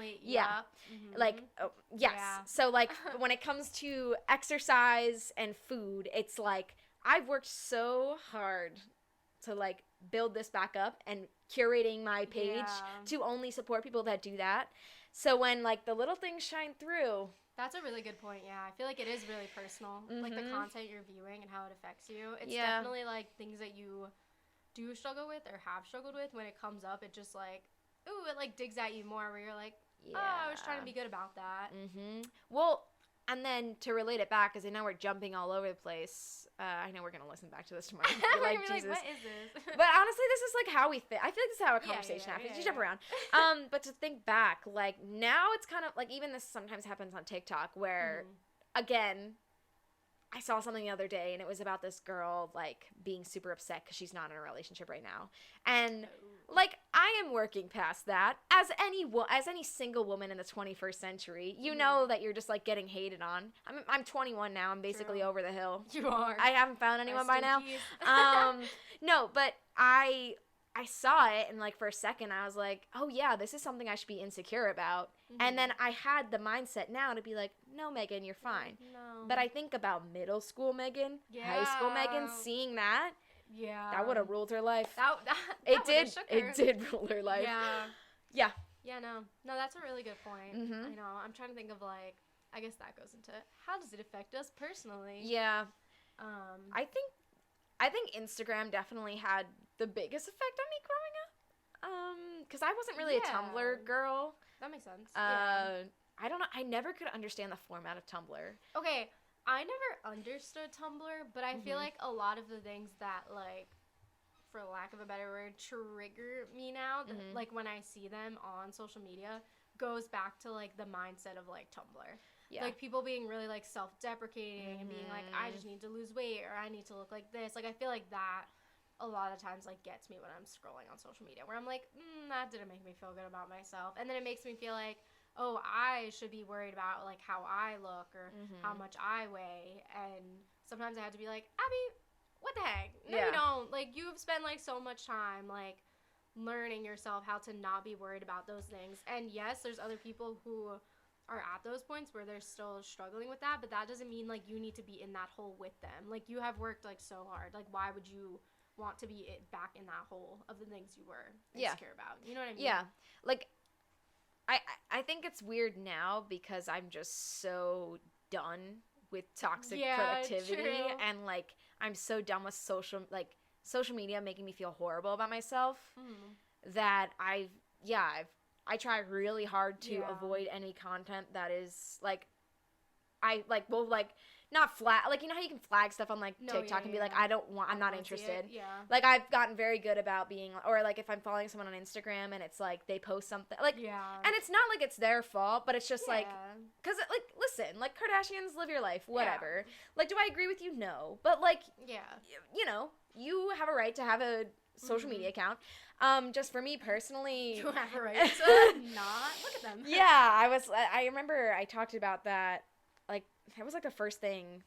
Like yes. Yeah. So like when it comes to exercise and food, it's like I've worked so hard to like build this back up and curating my page to only support people that do that. So when like the little things shine through. That's a really good point. Yeah, I feel like it is really personal. Like the content you're viewing and how it affects you. It's definitely like things that you do struggle with or have struggled with. When it comes up, it just like, ooh, it like digs at you more where you're like, oh, I was trying to be good about that. Well, and then to relate it back, because I know we're jumping all over the place. I know we're going to listen back to this tomorrow. Like, Jesus. What is this? But honestly, this is like how we think. I feel like this is how a conversation happens. You jump around. But to think back, like now it's kind of like even this sometimes happens on TikTok where, again, I saw something the other day, and it was about this girl, like, being super upset because she's not in a relationship right now. And, like, I am working past that. As any single woman in the 21st century, you know that you're just, like, getting hated on. I'm 21 now. I'm basically over the hill. You are. I haven't found anyone by now. No, but I saw it, and, like, for a second, I was like, oh, yeah, this is something I should be insecure about. And then I had the mindset now to be like, no, Megan, you're fine. No. But I think about middle school Megan, high school Megan, seeing that. Yeah. That would have ruled her life. That it did. It did rule her life. Yeah. Yeah, no, that's a really good point. I know. I'm trying to think of, like, I guess that goes into how does it affect us personally? Yeah. I think Instagram definitely had the biggest effect on me growing up. Because I wasn't really a Tumblr girl. That makes sense. I don't know. I never could understand the format of Tumblr. Okay, I never understood Tumblr, but I feel like a lot of the things that, like, for lack of a better word, trigger me now, like, when I see them on social media, goes back to, like, the mindset of, like, Tumblr. Yeah. Like, people being really, like, self-deprecating and being like, I just need to lose weight or I need to look like this. Like, I feel like that a lot of times, like, gets me when I'm scrolling on social media, where I'm like, that didn't make me feel good about myself. And then it makes me feel like, oh, I should be worried about, like, how I look or how much I weigh. And sometimes I have to be like, Abby, what the heck? No, you don't. Like, you've spent, like, so much time, like, learning yourself how to not be worried about those things. And yes, there's other people who are at those points where they're still struggling with that, but that doesn't mean, like, you need to be in that hole with them. Like, you have worked, like, so hard. Like, why would you want to be back in that hole of the things you were insecure about? You know what I mean? Yeah. Like, I think it's weird now because I'm just so done with toxic productivity. True. And, like, I'm so done with social media making me feel horrible about myself that I try really hard to avoid any content that is, like, not flag, like, you know how you can flag stuff on, like, TikTok and be like, I'm not interested. Like, I've gotten very good about being, or, like, if I'm following someone on Instagram and it's, like, they post something, like, and it's not, like, it's their fault, but it's just, like, because, like, listen, like, Kardashians, live your life, whatever. Like, do I agree with you? No. But, like, you know, you have a right to have a social media account. Just for me personally, you have a right to not look at them. I remember I talked about that. Like, that was, like, the first thing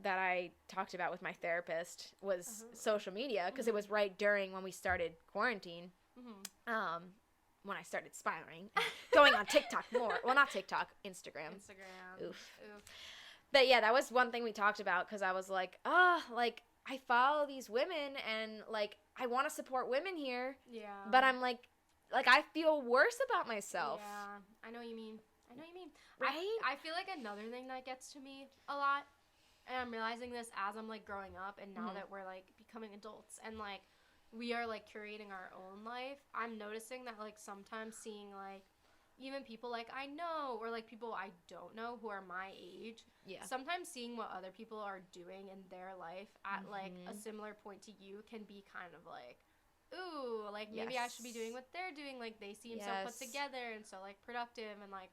that I talked about with my therapist was social media, because it was right during when we started quarantine. when I started spiraling, going on TikTok more. Well, not TikTok, Instagram. Oof. But yeah, that was one thing we talked about, because I was like, like, I follow these women and, like, I want to support women here. Yeah. But I'm like, I feel worse about myself. Yeah, I know what you mean. Right? I feel like another thing that gets to me a lot, and I'm realizing this as I'm, like, growing up, and now that we're, like, becoming adults, and, like, we are, like, curating our own life, I'm noticing that, like, sometimes seeing, like, even people, like, I know, or, like, people I don't know who are my age, sometimes seeing what other people are doing in their life at, like, a similar point to you can be kind of, like, ooh, like, maybe I should be doing what they're doing, like, they seem so put together and so, like, productive, and, like,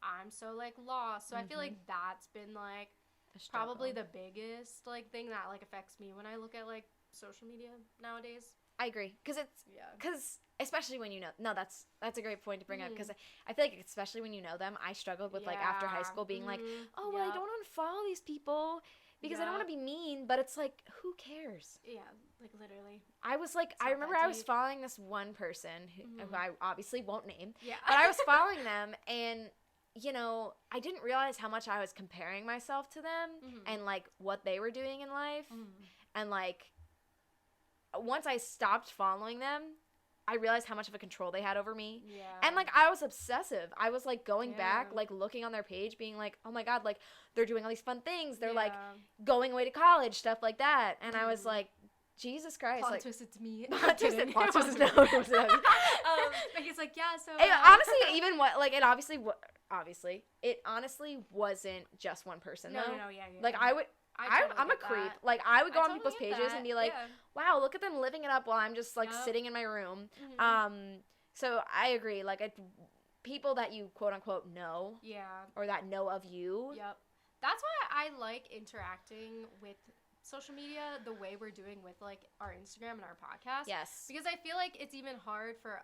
I'm so, like, lost. So I feel like that's been, like, probably the biggest, like, thing that, like, affects me when I look at, like, social media nowadays. I agree, because especially when you know, no, that's a great point to bring up, because I feel like especially when you know them, I struggled with, like, after high school being like, oh, well, I don't want to follow these people because I don't want to be mean, but it's like, who cares? Yeah, like, literally. I was like, I remember I was following this one person who I obviously won't name, but I was following them, and, you know, I didn't realize how much I was comparing myself to them and, like, what they were doing in life, and, like, once I stopped following them, I realized how much of a control they had over me. Yeah. And, like, I was obsessive. I was, like, going back, like, looking on their page, being like, oh, my God, like, they're doing all these fun things. They're, like, going away to college, stuff like that. And I was like, Jesus Christ. Plot like, twist, it's me. Plot twist, no, it wasn't. But he's like, yeah, so. Honestly, even what, like, it honestly wasn't just one person, though. No, yeah. Like, I'm a creep. Like, I would go on people's pages and be like, wow, look at them living it up while I'm just, like, sitting in my room. So I agree. Like, people that you, quote, unquote, know. Yeah. Or that know of you. Yep. That's why I like interacting with social media the way we're doing with, like, our Instagram and our podcast. Yes. Because I feel like it's even hard for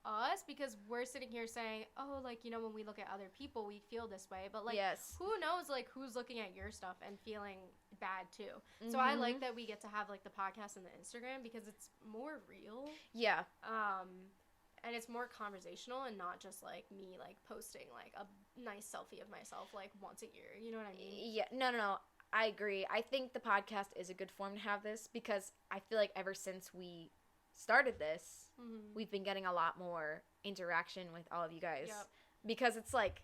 us, because we're sitting here saying, oh, like, you know, when we look at other people, we feel this way, but, like, who knows, like, who's looking at your stuff and feeling bad too. So I like that we get to have, like, the podcast and the Instagram, because it's more real. Yeah. And it's more conversational and not just, like, me, like, posting, like, a nice selfie of myself, like, once a year. You know what I mean? Yeah. No. I agree. I think the podcast is a good form to have this, because I feel like ever since we started this, we've been getting a lot more interaction with all of you guys. Yep. Because it's like,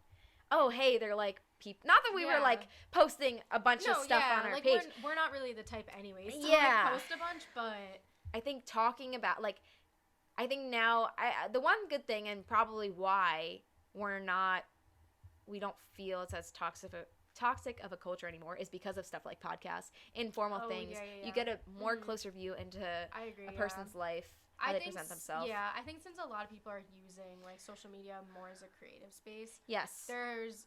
oh, hey, they're like people. Not that we were like posting a bunch of stuff on our page. We're not really the type anyways to like, post a bunch, but I think talking about, like, I think now the one good thing, and probably why we don't feel it's as toxic of a culture anymore, is because of stuff like podcasts, informal things. Yeah. You get a more closer view into a person's life, how they present themselves. Yeah, I think since a lot of people are using, like, social media more as a creative space, yes, there's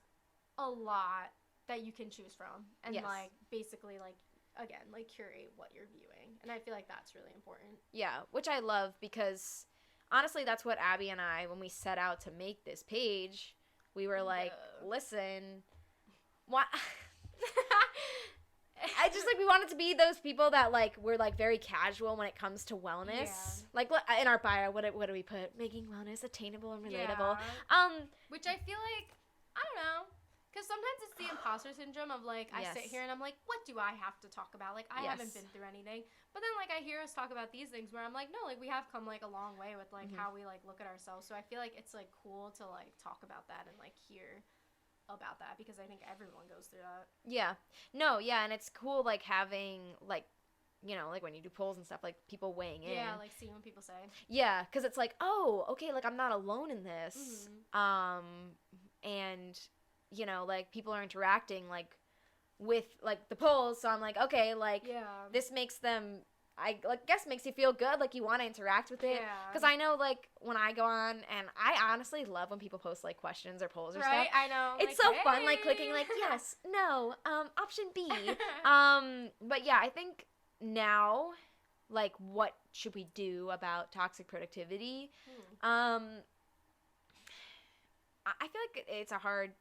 a lot that you can choose from, and like, basically, like, again, like, curate what you're viewing, and I feel like that's really important. Yeah, which I love, because honestly, that's what Abby and I, when we set out to make this page, we were like, listen, what? I just, like, we wanted to be those people that, like, we're, like, very casual when it comes to wellness. Yeah. Like, in our bio, what do we put? Making wellness attainable and relatable. Which I feel like, I don't know, because sometimes it's the imposter syndrome of, like, I sit here and I'm like, what do I have to talk about? Like, I haven't been through anything. But then, like, I hear us talk about these things where I'm like, no, like, we have come, like, a long way with, like, how we, like, look at ourselves. So I feel like it's, like, cool to, like, talk about that and, like, hear about that, because I think everyone goes through that. Yeah. No, yeah, and it's cool, like, having, like, you know, like, when you do polls and stuff, like, people weighing in. Yeah, like, seeing what people say. Yeah, because it's like, oh, okay, like, I'm not alone in this. And, you know, like, people are interacting, like, with, like, the polls, so I'm like, okay, like, this makes them, I, like, guess makes you feel good, like, you want to interact with it. Because I know, like, when I go on, and I honestly love when people post, like, questions or polls or stuff. Right, I know. It's like, so fun, like, clicking, like, yes, no, option B. But yeah, I think now, like, what should we do about toxic productivity? I feel like it's a hard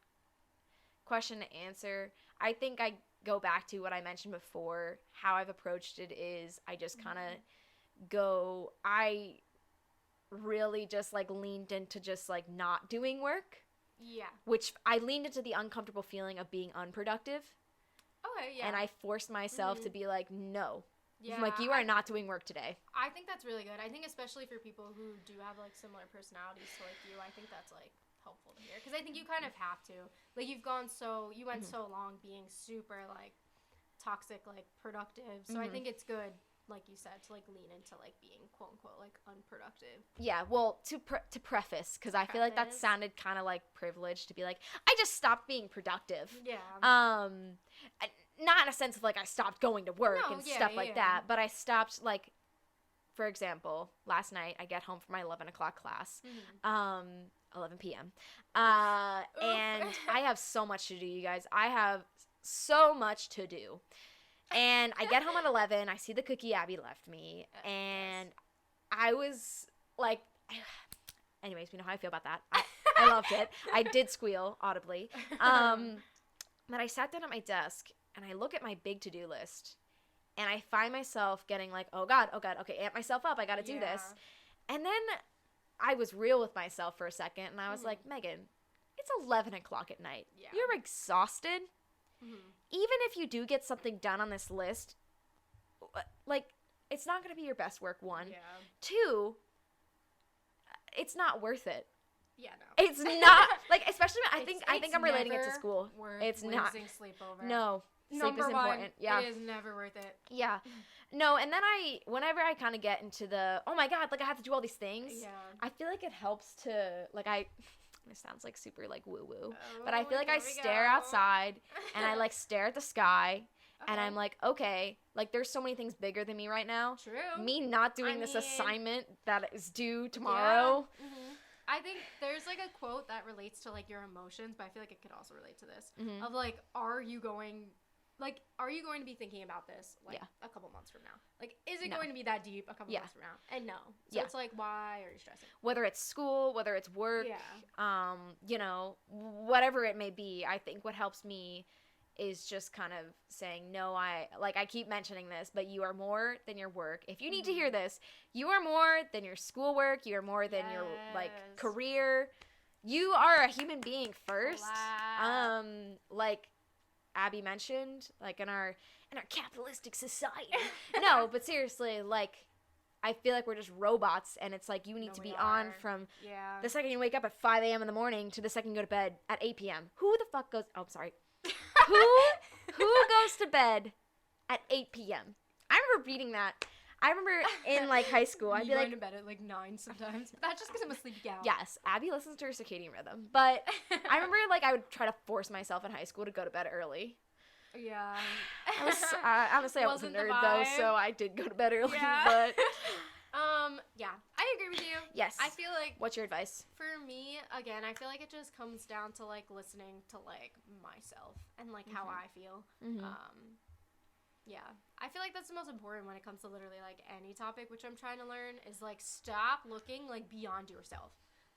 question to answer. I think I go back to what I mentioned before. How I've approached it is I just kind of go, really just like leaned into just like not doing work, Yeah. which I leaned into the uncomfortable feeling of being unproductive. Okay, yeah. And I forced myself to be like, no, yeah, like you are not doing work today. I think that's really good. I think especially for people who do have like similar personalities to like you, I think that's like helpful to hear, because I think you kind of have to. Like you went so long being super like toxic, like productive. So I think it's good, like you said, to like lean into like being quote unquote like unproductive. Yeah, well, to preface, because I feel like that Preface. sounded kind of like privileged to be like, I just stopped being productive. Yeah. Not in a sense of like I stopped going to work No, and yeah, stuff like yeah. that, but I stopped, like, for example, last night I get home from my 11 o'clock class, 11 p.m. And I have so much to do, you guys. I have so much to do. And I get home at 11, I see the cookie Abby left me, and I was like, anyways, we know how I feel about that. I loved it. I did squeal audibly. But I sat down at my desk, and I look at my big to-do list, and I find myself getting like, oh God, okay, amp myself up, I gotta do this. And then I was real with myself for a second, and I was like, Megan, it's 11 o'clock at night. Yeah. You're exhausted. Even if you do get something done on this list, like, it's not gonna be your best work, one. Yeah. Two, it's not worth it. Yeah, no. It's not, like, especially, I think I'm relating it to school. It's not not. sleep over. No. Sleep Number is important. one, Yeah. it is never worth it. Yeah. No, and then whenever I kind of get into the, oh my God, like I have to do all these things, Yeah. I feel like it helps to, like it sounds like super like woo-woo, but I feel like I here we stare go. outside and I like stare at the sky and Okay. I'm like, okay, like there's so many things bigger than me right now. True. Me not doing I this mean- assignment that is due tomorrow. Yeah. I think there's like a quote that relates to like your emotions, but I feel like it could also relate to this. Of like, are you going to be thinking about this like a couple months from now? Like, is it No. going to be that deep a couple Yeah. months from now? And no. So Yeah. it's like, why are you stressing? Whether it's school, whether it's work, Yeah. you know, whatever it may be, I think what helps me is just kind of saying, no, I keep mentioning this, but you are more than your work. If you need to hear this, you are more than your schoolwork, you are more than your like Yes. career. You are a human being first. Clap. Like Abby mentioned, like in our capitalistic society. No, but seriously, like I feel like we're just robots, and it's like you need No, to we be on are. from Yeah. the second you wake up at 5 a.m. in the morning to the second you go to bed at 8 p.m. Who the fuck goes? Oh, I'm sorry. Who goes to bed at 8 p.m.? I remember reading that. I remember in like high school, I'd Me be going like, to bed at like 9 sometimes. But that's just because I'm a sleepy gal. yes, Abby listens to her circadian rhythm. But I remember like I would try to force myself in high school to go to bed early. Yeah. Honestly, I was a Wasn't the nerd though, vibe. so I did go to bed early. Yeah. But Yeah, I agree with you. yes. I feel like What's your advice? for me, again, I feel like it just comes down to like listening to like myself and like how I feel. Yeah, I feel like that's the most important when it comes to literally like any topic, which I'm trying to learn is like stop looking like beyond yourself.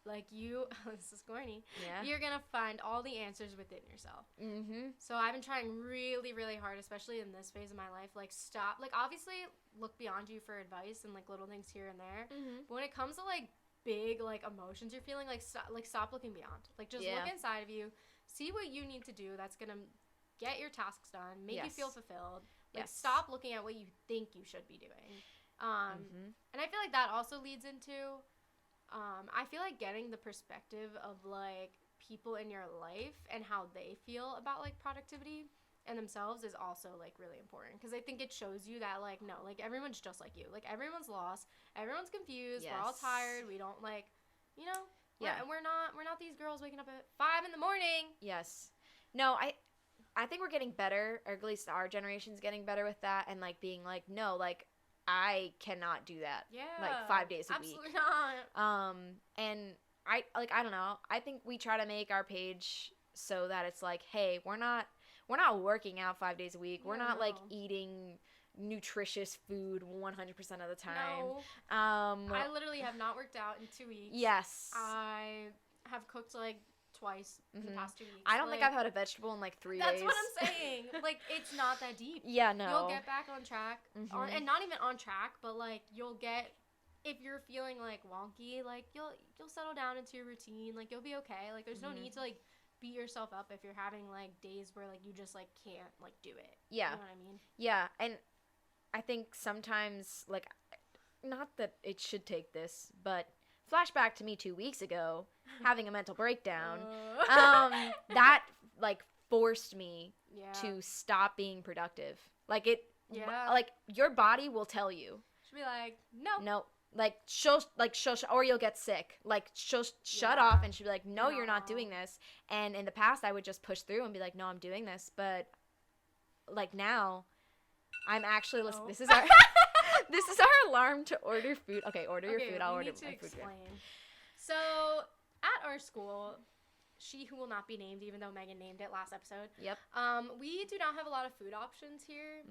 Like this is corny. Yeah. You're gonna find all the answers within yourself. Mm-hmm. So I've been trying really, really hard, especially in this phase of my life. Like stop, like obviously look beyond you for advice and like little things here and there. But when it comes to like big like emotions you're feeling, like stop looking beyond. Like just look inside of you, see what you need to do that's gonna get your tasks done, make you feel fulfilled. Like stop looking at what you think you should be doing. And I feel like that also leads into I feel like getting the perspective of like people in your life and how they feel about like productivity and themselves is also like really important, because I think it shows you that like no, like everyone's just like you, like everyone's lost, everyone's confused, we're all tired, we don't like, you know, we're not these girls waking up at 5 a.m. Yes. No, I think we're getting better, or at least our generation's getting better with that, and like being like, no, like I cannot do that. Yeah. Like 5 days a Absolutely week. not. And I don't know. I think we try to make our page so that it's like, hey, we're not working out 5 days a week. We're not like eating nutritious food 100% of the time. No. I literally have not worked out in 2 weeks. Yes. I have cooked like twice in the past 2 weeks. I don't think I've had a vegetable in like 3 days. That's what I'm saying. Like, it's not that deep. Yeah, no. You'll get back on track. And not even on track, but like, you'll get if you're feeling like wonky, like you'll settle down into your routine, like you'll be okay. Like there's no need to like beat yourself up if you're having like days where like you just like can't like do it. Yeah. You know what I mean? Yeah, and I think sometimes, like, not that it should take this, but flashback to me 2 weeks ago, having a mental breakdown, that, like, forced me to stop being productive. Like, like, your body will tell you. She'll be like, no. No. Like, she'll, or you'll get sick. Like, she'll shut off, and she'll be like, no, you're not doing this. And in the past, I would just push through and be like, no, I'm doing this. But, like, now, I'm actually listening. This is our... This is our alarm to order food. Okay, order your food. I'll order my food. So, at our school, she who will not be named, even though Megan named it last episode. Yep. We do not have a lot of food options here.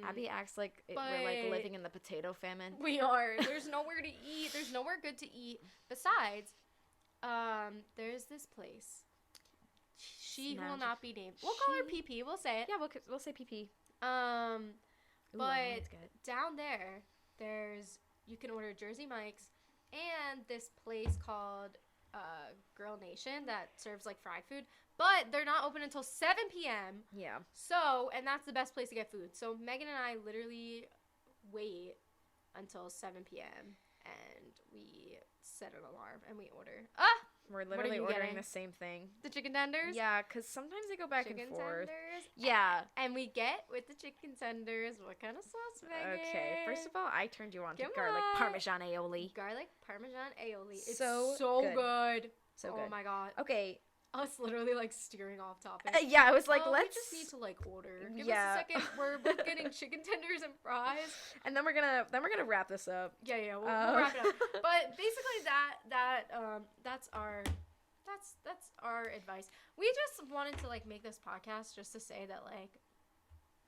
Abby acts like we're like living in the potato famine. We are. There's nowhere to eat. There's nowhere good to eat. Besides, there's this place. She who will not be named. We'll call her PP. We'll say it. Yeah, we'll say PP. But down there, you can order Jersey Mike's and this place called Girl Nation that serves like fried food, but they're not open until 7 p.m. Yeah. So, and that's the best place to get food. So Megan and I literally wait until 7 p.m. and we set an alarm and we order. We're literally ordering the same thing. The chicken tenders? Yeah, because sometimes they go back and forth. Tenders. Yeah. And we get with the chicken tenders, what kind of sauce, Megan? Okay, first of all, I turned you on to garlic parmesan aioli. Garlic parmesan aioli. It's so good. So good. Oh my god. Okay. Us literally like steering off topic. Yeah, I was like, we let's just need to like order. Give us a second. We're both getting chicken tenders and fries. And then we're gonna wrap this up. Yeah, we'll wrap it up. But basically that's our advice. We just wanted to like make this podcast just to say that like,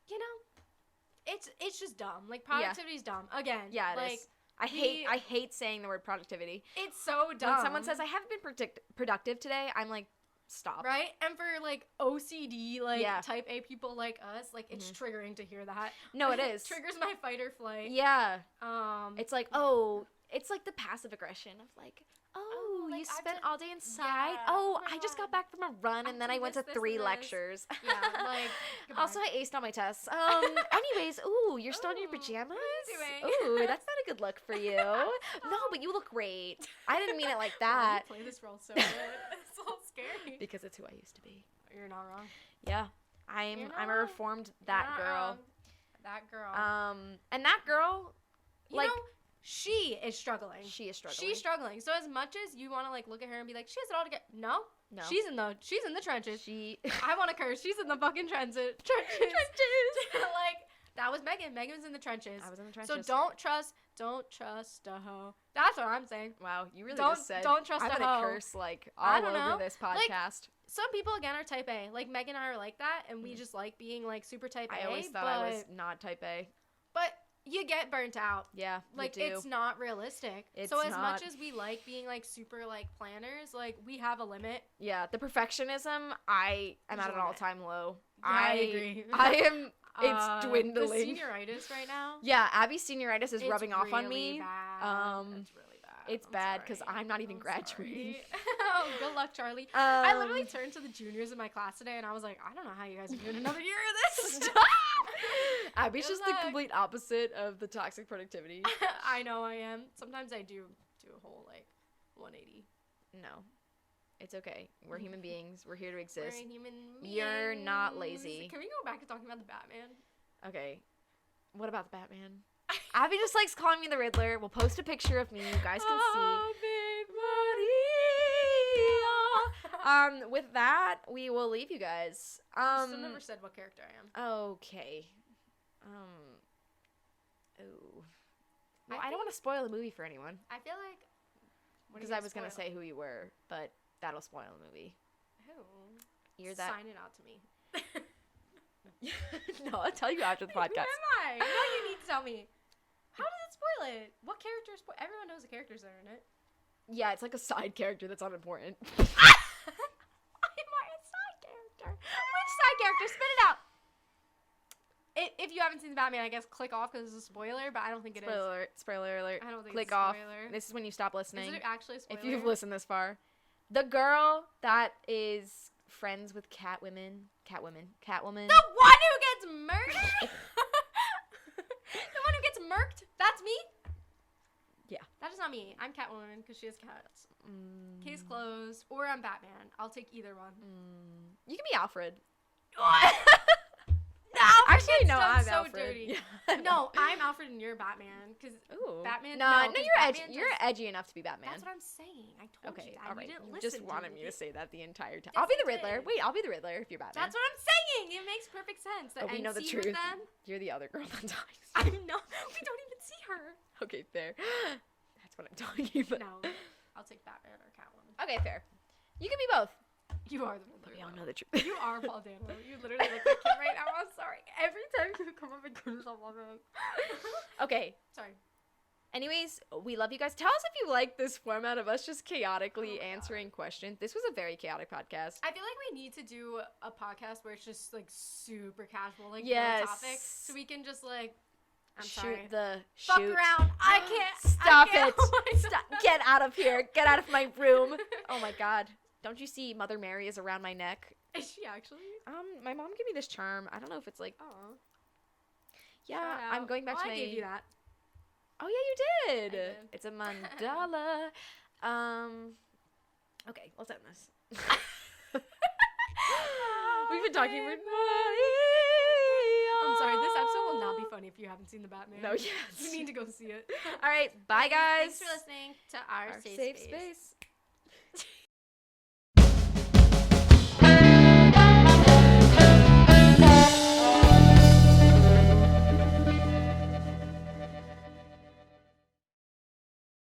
you know, it's just dumb. Like productivity is dumb. Again. Yeah, it is. I hate saying the word productivity. It's so dumb. When someone says I haven't been productive today, I'm like, stop. Right? And for like OCD, like type A people like us, like it's triggering to hear that. No, it is. Triggers my fight or flight. Yeah. It's like, it's like the passive aggression of like, like you spent all day inside. Yeah. I just got back from a run and then I went to 3 lectures. Yeah, like goodbye. Also, I aced all my tests. Anyways, you're still in your pajamas? What are you Ooh, doing? that's not a good look for you. No, but you look great. I didn't mean it like that. Why do you play this role so good? It's so scary. Because it's who I used to be. You're not wrong. Yeah. I'm a reformed that girl. That girl. And that girl, you know, she is struggling. She's struggling. So as much as you want to like look at her and be like, she has it all together. No. She's in the trenches. I want to curse. She's in the fucking trenches. Like that was Megan. Megan was in the trenches. I was in the trenches. So don't trust a hoe. That's what I'm saying. Wow, you really just said. Don't trust a hoe. I'm gonna curse like all over this podcast. Like, some people again are type A. Like Megan and I are like that, and we just like being like super type A. I always thought I was not type A. But you get burnt out. Yeah, like you do. It's not realistic. So as much as we like being like super like planners, like we have a limit. Yeah, the perfectionism, I am at an all-time low. Yeah, I agree. I am. It's dwindling. The senioritis right now. Yeah, Abby's senioritis is rubbing off on me. Bad. It's really bad. It's bad because I'm not even graduating. Oh, good luck, Charlie. I literally turned to the juniors in my class today, and I was like, I don't know how you guys are doing another year of this. Abby's just the complete opposite of the toxic productivity. I know I am. Sometimes I do a whole like 180. No. It's okay. We're human beings. We're here to exist. We're human beings. You're not lazy. Can we go back to talking about the Batman? Okay. What about the Batman? Abby just likes calling me the Riddler. We'll post a picture of me. You guys can see. Big Maria. With that, we will leave you guys. I still never said what character I am. Okay. Well, I don't want to spoil the movie for anyone. I feel like. Because I was going to say who you were, but that'll spoil the movie. Who? You're that. Sign it out to me. No, I'll tell you after the podcast. Who am I? No, you need to tell me. How does it spoil it? What characters? Everyone knows the characters that are in it. Yeah, it's like a side character that's unimportant. Why am I a side character? Which side character? Spit it out. If you haven't seen the Batman, I guess click off because it's a spoiler, but I don't think it is. Spoiler alert. Spoiler alert. I don't think Click it's a off. spoiler. This is when you stop listening. Is it actually a spoiler? If you've listened this far. The girl that is friends with Catwoman. The one who gets murdered? The one who gets murked? That's me? Yeah. That is not me. I'm Catwoman because she has cats. Case closed. Or I'm Batman. I'll take either one. You can be Alfred. No, Actually, no, I'm so Alfred. dirty. Yeah. No, I'm Alfred and you're Batman. Because Ooh. Batman. No, 'cause you're edgy. Batman You're does- edgy enough to be Batman. That's what I'm saying. I told Okay, you that. all right. You didn't You listen just to wanted me. me to say that the entire time. Yes, I'll be I the Riddler. did. Wait, I'll be the Riddler if you're Batman. That's what I'm saying. It makes perfect sense. Oh, we know the NC truth. with them. You're the other girl that dies. I'm not. We don't even see her. Okay, fair. That's what I'm talking about. No, I'll take Batman or Catwoman. Okay, fair. You can be both. You are the Riddler. We all know though. the truth. You are Paul Dano. You literally look like him right now. I'm sorry. Every time you come up and go to someone. Okay. Sorry. Anyways, we love you guys. Tell us if you like this format of us just chaotically Oh my answering questions. This was a very chaotic podcast. I feel like we need to do a podcast where it's just like super casual, like Yes. no topic, so we can just like. I'm shoot sorry. the Fuck shoot. around. I can't. Stop I can't. it. Oh my Stop. God. Get out of here. Get out of my room. Oh my god. Don't you see Mother Mary is around my neck? Is she actually? My mom gave me this charm. I don't know if it's like, Oh. yeah, I'm going back to my. I gave you that. Oh yeah, you did. I did. It's a mandala. Okay, let's end this. We've been talking for. I'm sorry. This episode will not be funny if you haven't seen the Batman. No, yes. You need to go see it. All right, bye guys. Thanks for listening to our, Our safe safe space. space.